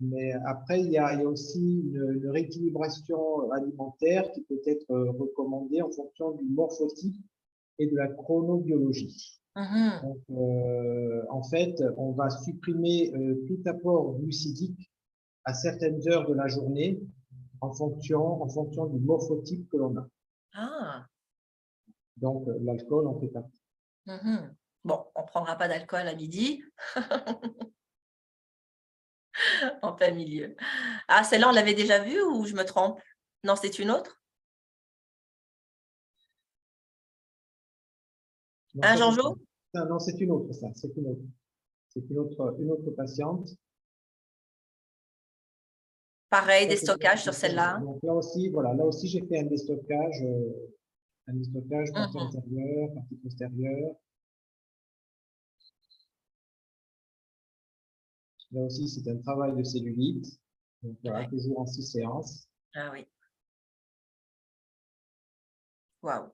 Mais après, il y a aussi une rééquilibration alimentaire qui peut être recommandée en fonction du morphotype et de la chronobiologie. Donc, en fait, on va supprimer tout apport glucidique à certaines heures de la journée en fonction du morphotype que l'on a. Ah. Donc, l'alcool en fait partie. Bon, on ne prendra pas d'alcool à midi. En plein milieu. Ah, celle-là, on l'avait déjà vue ou je me trompe? Non, c'est une autre? Non, Hein, ça, c'est Jean-Jo? non, c'est une autre, ça. C'est une autre. C'est une autre patiente. Pareil, Ça, des stockages sur c'est celle-là. donc là aussi, voilà, là aussi, j'ai fait un déstockage, partie antérieure, partie postérieure. Là aussi, c'est un travail de cellulite. Donc voilà, toujours en 6 séances. Ah oui. Waouh.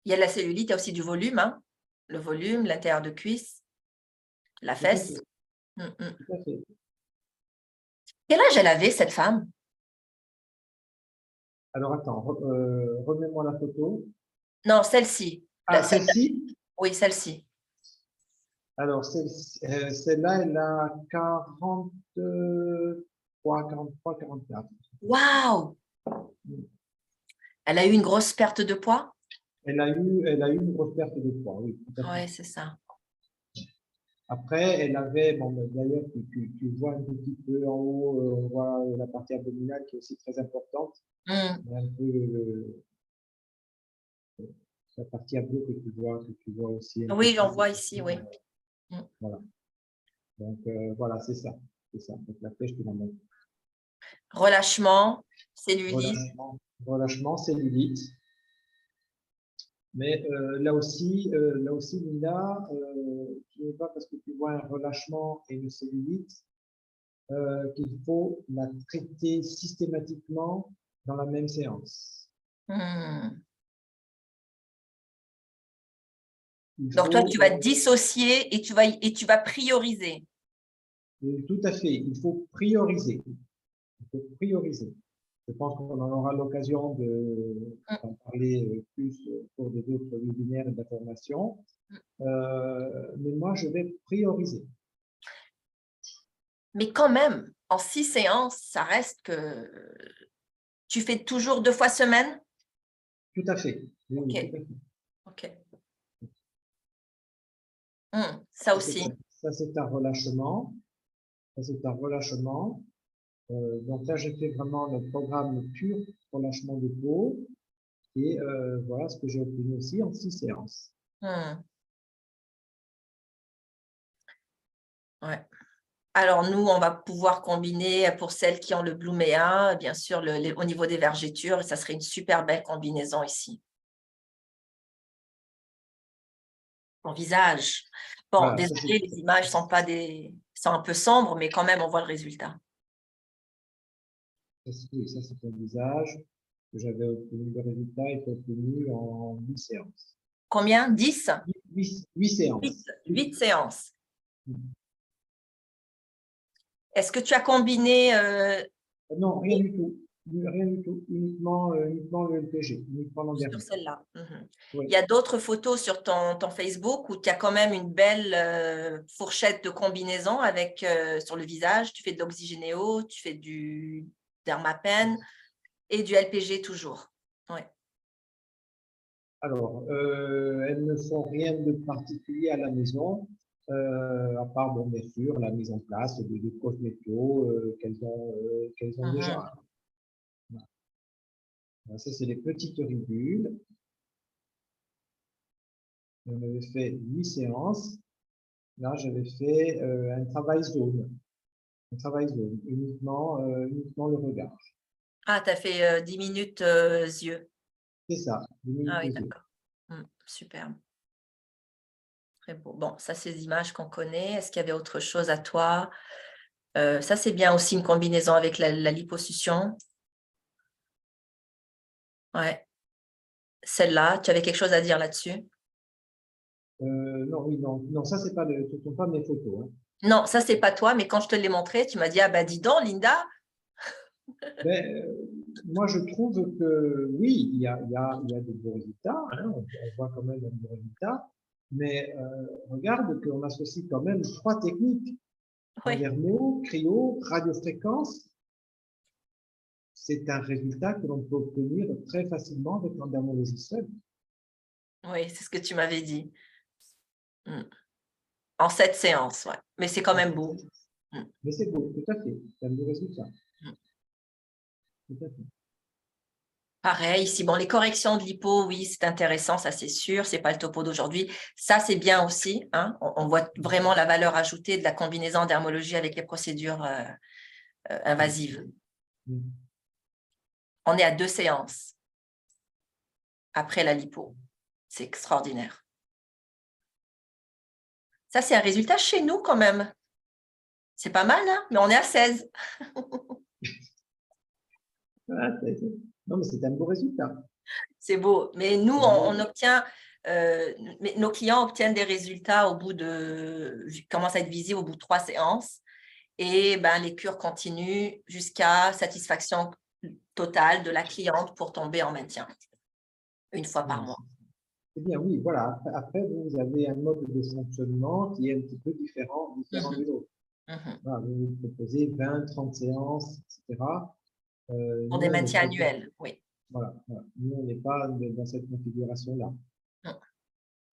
Il y a de la cellulite, il y a aussi du volume, hein. Le volume, l'intérieur de cuisse, la Tout à fesse. fait, tout à fait. Quel âge elle avait, cette femme? Alors attends, remets-moi la photo. Non, celle-ci. Ah, celle-ci? Oui, celle-ci. Alors, celle-là, elle a 43, 43, 44. Waouh! Elle a eu une grosse perte de poids? Elle a eu une grosse perte de poids, oui, tout à fait. Oui, c'est ça. Après, elle avait, bon, d'ailleurs, tu vois un petit peu en haut, on voit la partie abdominale qui est aussi très importante. Un peu la partie abdo que tu vois aussi. Oui, j'en vois ici, oui. Voilà. Donc, voilà, c'est ça. C'est ça. Donc, la flèche, tu la montres. Relâchement, cellulite. Relâchement, cellulite. Mais là aussi, Linda, ce n'est pas parce que tu vois un relâchement et une cellulite qu'il faut la traiter systématiquement dans la même séance. Donc, toi, tu vas dissocier et tu vas prioriser. Tout à fait, il faut prioriser. Il faut prioriser. Je pense qu'on en aura l'occasion d'en parler plus pour des autres webinaires et de la formation. Mais moi, je vais prioriser. Mais quand même, en 6 séances, ça reste que tu fais toujours 2 fois semaine? Tout à fait. Oui, OK. tout à fait. OK. Ça aussi. Ça, c'est un relâchement. Ça, c'est un relâchement. Donc là, j'ai fait vraiment le programme pur relâchement de peau. Et voilà ce que j'ai obtenu aussi en 6 séances. Ouais. Alors, nous, on va pouvoir combiner pour celles qui ont le Blumea, bien sûr, au niveau des vergetures, ça serait une super belle combinaison ici. Mon visage. Bon, Voilà, désolé, les images sont un peu sombres, mais quand même, on voit le résultat. Oui, ça c'est un visage que j'avais obtenu. Le résultat est obtenu en 8 séances. Combien? 10? 8 séances. 8 séances. Est-ce que tu as combiné… Non, rien du tout. Rien du tout. Uniquement le LPG, uniquement l'an sur dernier. celle-là. Mhm. Oui. Il y a d'autres photos sur ton Facebook où tu as quand même une belle fourchette de combinaison avec, sur le visage. Tu fais de l'oxygénéo, tu fais du dermapen et du LPG toujours. Ouais. Alors, elles ne font rien de particulier à la maison, à part, bon, bien sûr, la mise en place de cosmétos qu'elles ont déjà. Mhm. Voilà, ça, c'est les petites ridules. On avait fait 8 séances. Là, j'avais fait un travail zone. Un travail zone, uniquement le regard. Ah, tu as fait 10 minutes yeux. C'est ça, 10 minutes Ah oui, les yeux. d'accord. Superbe. Très beau. Bon, ça, c'est des images qu'on connaît. Est-ce qu'il y avait autre chose à toi? Ça, c'est bien aussi une combinaison avec la liposuction. Ouais. Celle-là, tu avais quelque chose à dire là-dessus? Non, oui, non, ça, ce sont pas mes photos. Hein. Non, ça, c'est pas toi, mais quand je te l'ai montré, tu m'as dit, ah bah dis donc, Linda. Mais, moi, je trouve que oui, il y a de beaux résultats. Hein, on voit quand même un beau résultat. Mais regarde qu'on associe quand même 3 techniques. Oui, Anderno, cryo, radiofréquence. C'est un résultat que l'on peut obtenir très facilement avec l'endermologie seule. oui, c'est ce que tu m'avais dit. En 7 séances, ouais. Mais c'est quand même beau. Mais c'est beau, tout à fait. C'est un beau résultat. Mm. Tout à fait. Pareil, ici, bon, les corrections de lipo, oui, c'est intéressant, ça c'est sûr, c'est pas le topo d'aujourd'hui. Ça, c'est bien aussi, hein. On voit vraiment la valeur ajoutée de la combinaison dermologie avec les procédures invasives. Mm. On est à 2 séances après la lipo. C'est extraordinaire. Ça, c'est un résultat chez nous quand même. C'est pas mal, hein, mais on est à 16. Ah, non, mais c'est un beau résultat. C'est beau. Mais nous, C'est beau. on obtient, mais nos clients obtiennent des résultats commencent à être visibles au bout de 3 séances. Et ben, les cures continuent jusqu'à satisfaction totale de la cliente pour tomber en maintien, une fois par Ouais, mois. c'est bien, oui, voilà. Après, vous avez un mode de fonctionnement qui est un petit peu différent Mhm, des autres. mhm. Voilà, vous proposez 20, 30 séances, etc. Pour Nous, des on n'est maintiens pas, annuels, oui. voilà, voilà. Nous, on n'est pas dans cette configuration-là. Mm.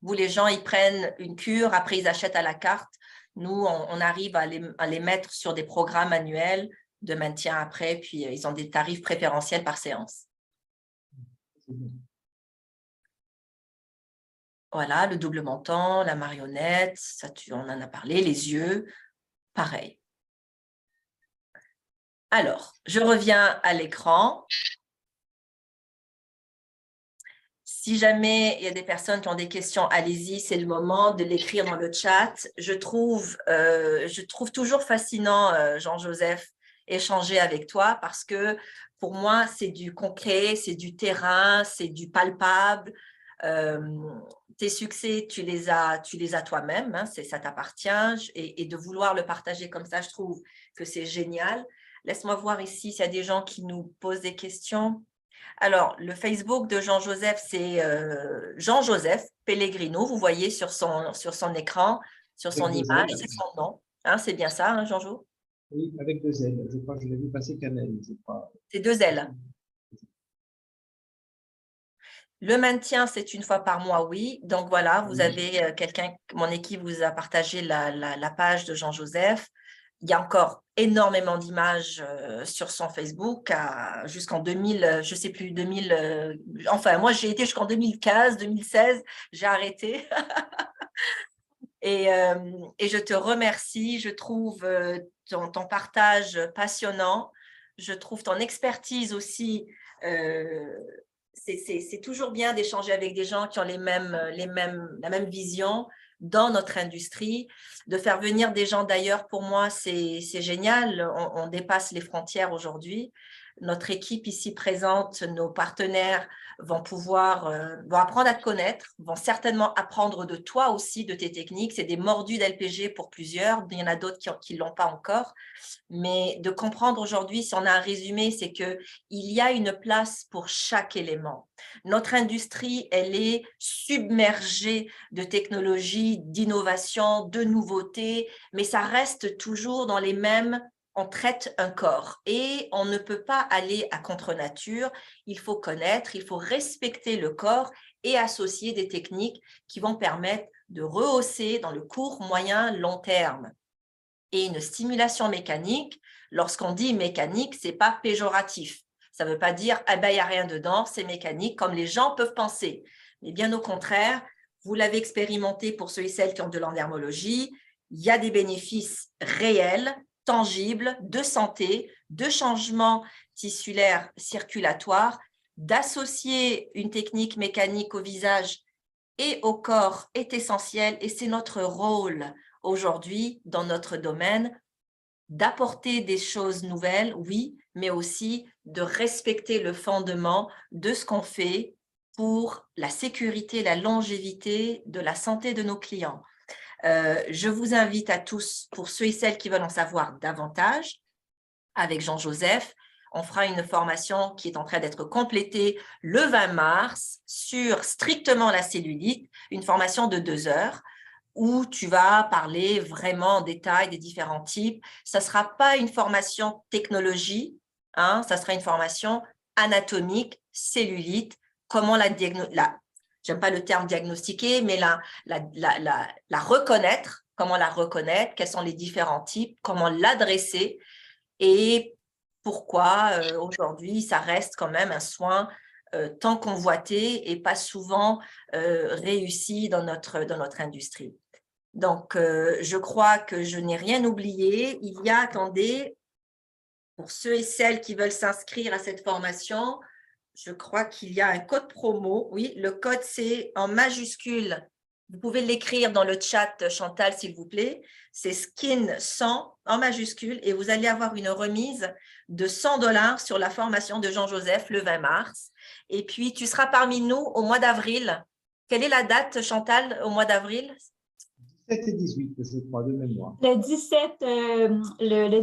Vous, les gens, ils prennent une cure, après ils achètent à la carte. Nous, on arrive à les mettre sur des programmes annuels de maintien après, puis ils ont des tarifs préférentiels par séance. C'est bien. Voilà, le double menton, la marionnette, ça, on en a parlé, les yeux, pareil. Alors, je reviens à l'écran. Si jamais il y a des personnes qui ont des questions, allez-y, c'est le moment de l'écrire dans le chat. Je trouve toujours fascinant, Jean-Joseph, échanger avec toi parce que pour moi, c'est du concret, c'est du terrain, c'est du palpable. Tes succès, tu les as toi-même, hein, ça t'appartient. Et de vouloir le partager comme ça, je trouve que c'est génial. Laisse-moi voir ici s'il y a des gens qui nous posent des questions. Alors, le Facebook de Jean-Joseph, c'est Jean-Joseph Pellegrino. Vous voyez sur son écran, sur son Avec deux image, ailes. c'est son nom. Hein, c'est bien ça, hein, Jean-Jo? Oui, avec 2 ailes. Je crois que je l'ai vu passer Canel. C'est pas. C'est 2 ailes. Le maintien, c'est une fois par mois, oui. Donc voilà, vous avez quelqu'un, mon équipe vous a partagé la page de Jean-Joseph. Il y a encore énormément d'images sur son Facebook jusqu'en 2000, je ne sais plus, 2000. Enfin, moi, j'ai été jusqu'en 2015, 2016, j'ai arrêté. Et je te remercie. Je trouve ton partage passionnant. Je trouve ton expertise aussi. C'est toujours bien d'échanger avec des gens qui ont la même vision dans notre industrie. De faire venir des gens d'ailleurs, pour moi, c'est génial. On dépasse les frontières aujourd'hui. notre équipe ici présente, nos partenaires vont pouvoir vont apprendre à te connaître, vont certainement apprendre de toi aussi, de tes techniques. C'est des mordus d'LPG pour plusieurs, il y en a d'autres qui ne l'ont pas encore. Mais de comprendre aujourd'hui, si on a un résumé, c'est qu'il y a une place pour chaque élément. Notre industrie, elle est submergée de technologies, d'innovations, de nouveautés, mais ça reste toujours dans les mêmes. On traite un corps et on ne peut pas aller à contre-nature. Il faut connaître, il faut respecter le corps et associer des techniques qui vont permettre de rehausser dans le court, moyen, long terme. Et une stimulation mécanique, lorsqu'on dit mécanique, ce n'est pas péjoratif. Ça ne veut pas dire ah ben, il n'y a rien dedans, c'est mécanique, comme les gens peuvent penser. Mais bien au contraire, vous l'avez expérimenté pour ceux et celles qui ont de l'endermologie, il y a des bénéfices réels, tangibles, de santé, de changement tissulaire circulatoire, d'associer une technique mécanique au visage et au corps est essentiel et c'est notre rôle aujourd'hui dans notre domaine d'apporter des choses nouvelles, oui, mais aussi de respecter le fondement de ce qu'on fait pour la sécurité, la longévité de la santé de nos clients. Je vous invite à tous, pour ceux et celles qui veulent en savoir davantage, avec Jean-Joseph, on fera une formation qui est en train d'être complétée le 20 mars sur strictement la cellulite, une formation de 2 heures où tu vas parler vraiment en détail des différents types. Ça ne sera pas une formation technologie, hein, ça sera une formation anatomique, cellulite, comment j'aime pas le terme diagnostiquer, mais la reconnaître, comment la reconnaître, quels sont les différents types, comment l'adresser et pourquoi aujourd'hui ça reste quand même un soin tant convoité et pas souvent réussi dans notre industrie. Donc, je crois que je n'ai rien oublié. Il y a, attendez, pour ceux et celles qui veulent s'inscrire à cette formation, je crois qu'il y a un code promo. Oui, le code, c'est en majuscule. Vous pouvez l'écrire dans le chat, Chantal, s'il vous plaît. C'est SKIN100 en majuscule et vous allez avoir une remise de 100 $ sur la formation de Jean-Joseph le 20 mars. Et puis, tu seras parmi nous au mois d'avril. Quelle est la date, Chantal, au mois d'avril? 17 et 18, je crois, de mémoire. Le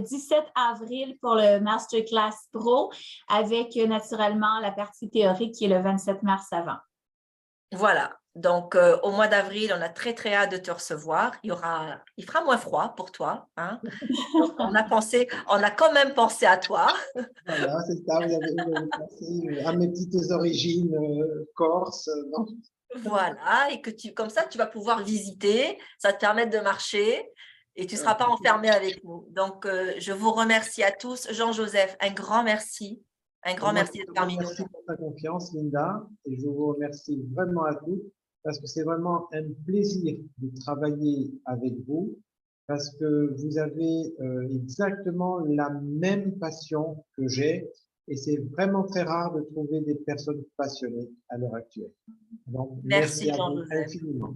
17 avril pour le Masterclass Pro avec naturellement la partie théorique qui est le 27 mars avant. Voilà. Donc, au mois d'avril, on a très, très hâte de te recevoir. Il fera moins froid pour toi. Hein. Donc, on a quand même pensé à toi. Voilà, c'est ça. Vous avez pensé à mes petites origines corse. Donc. Voilà. Et que comme ça, tu vas pouvoir visiter. Ça te permet de marcher et tu ne seras pas enfermé avec nous. Donc, je vous remercie à tous. Jean-Joseph, un grand merci. Un grand merci d'être parmi nous. Merci pour ta confiance, Linda. Et je vous remercie vraiment à tous parce que c'est vraiment un plaisir de travailler avec vous parce que vous avez exactement la même passion que j'ai et c'est vraiment très rare de trouver des personnes passionnées à l'heure actuelle. Donc, merci à vous infiniment.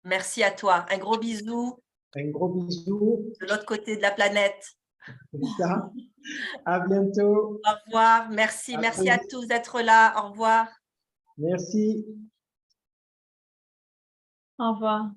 Merci à toi. Un gros bisou. Un gros bisou. De l'autre côté de la planète. Ça. À bientôt. Au revoir. Merci. Merci à tous d'être là. Au revoir. Merci. Au revoir.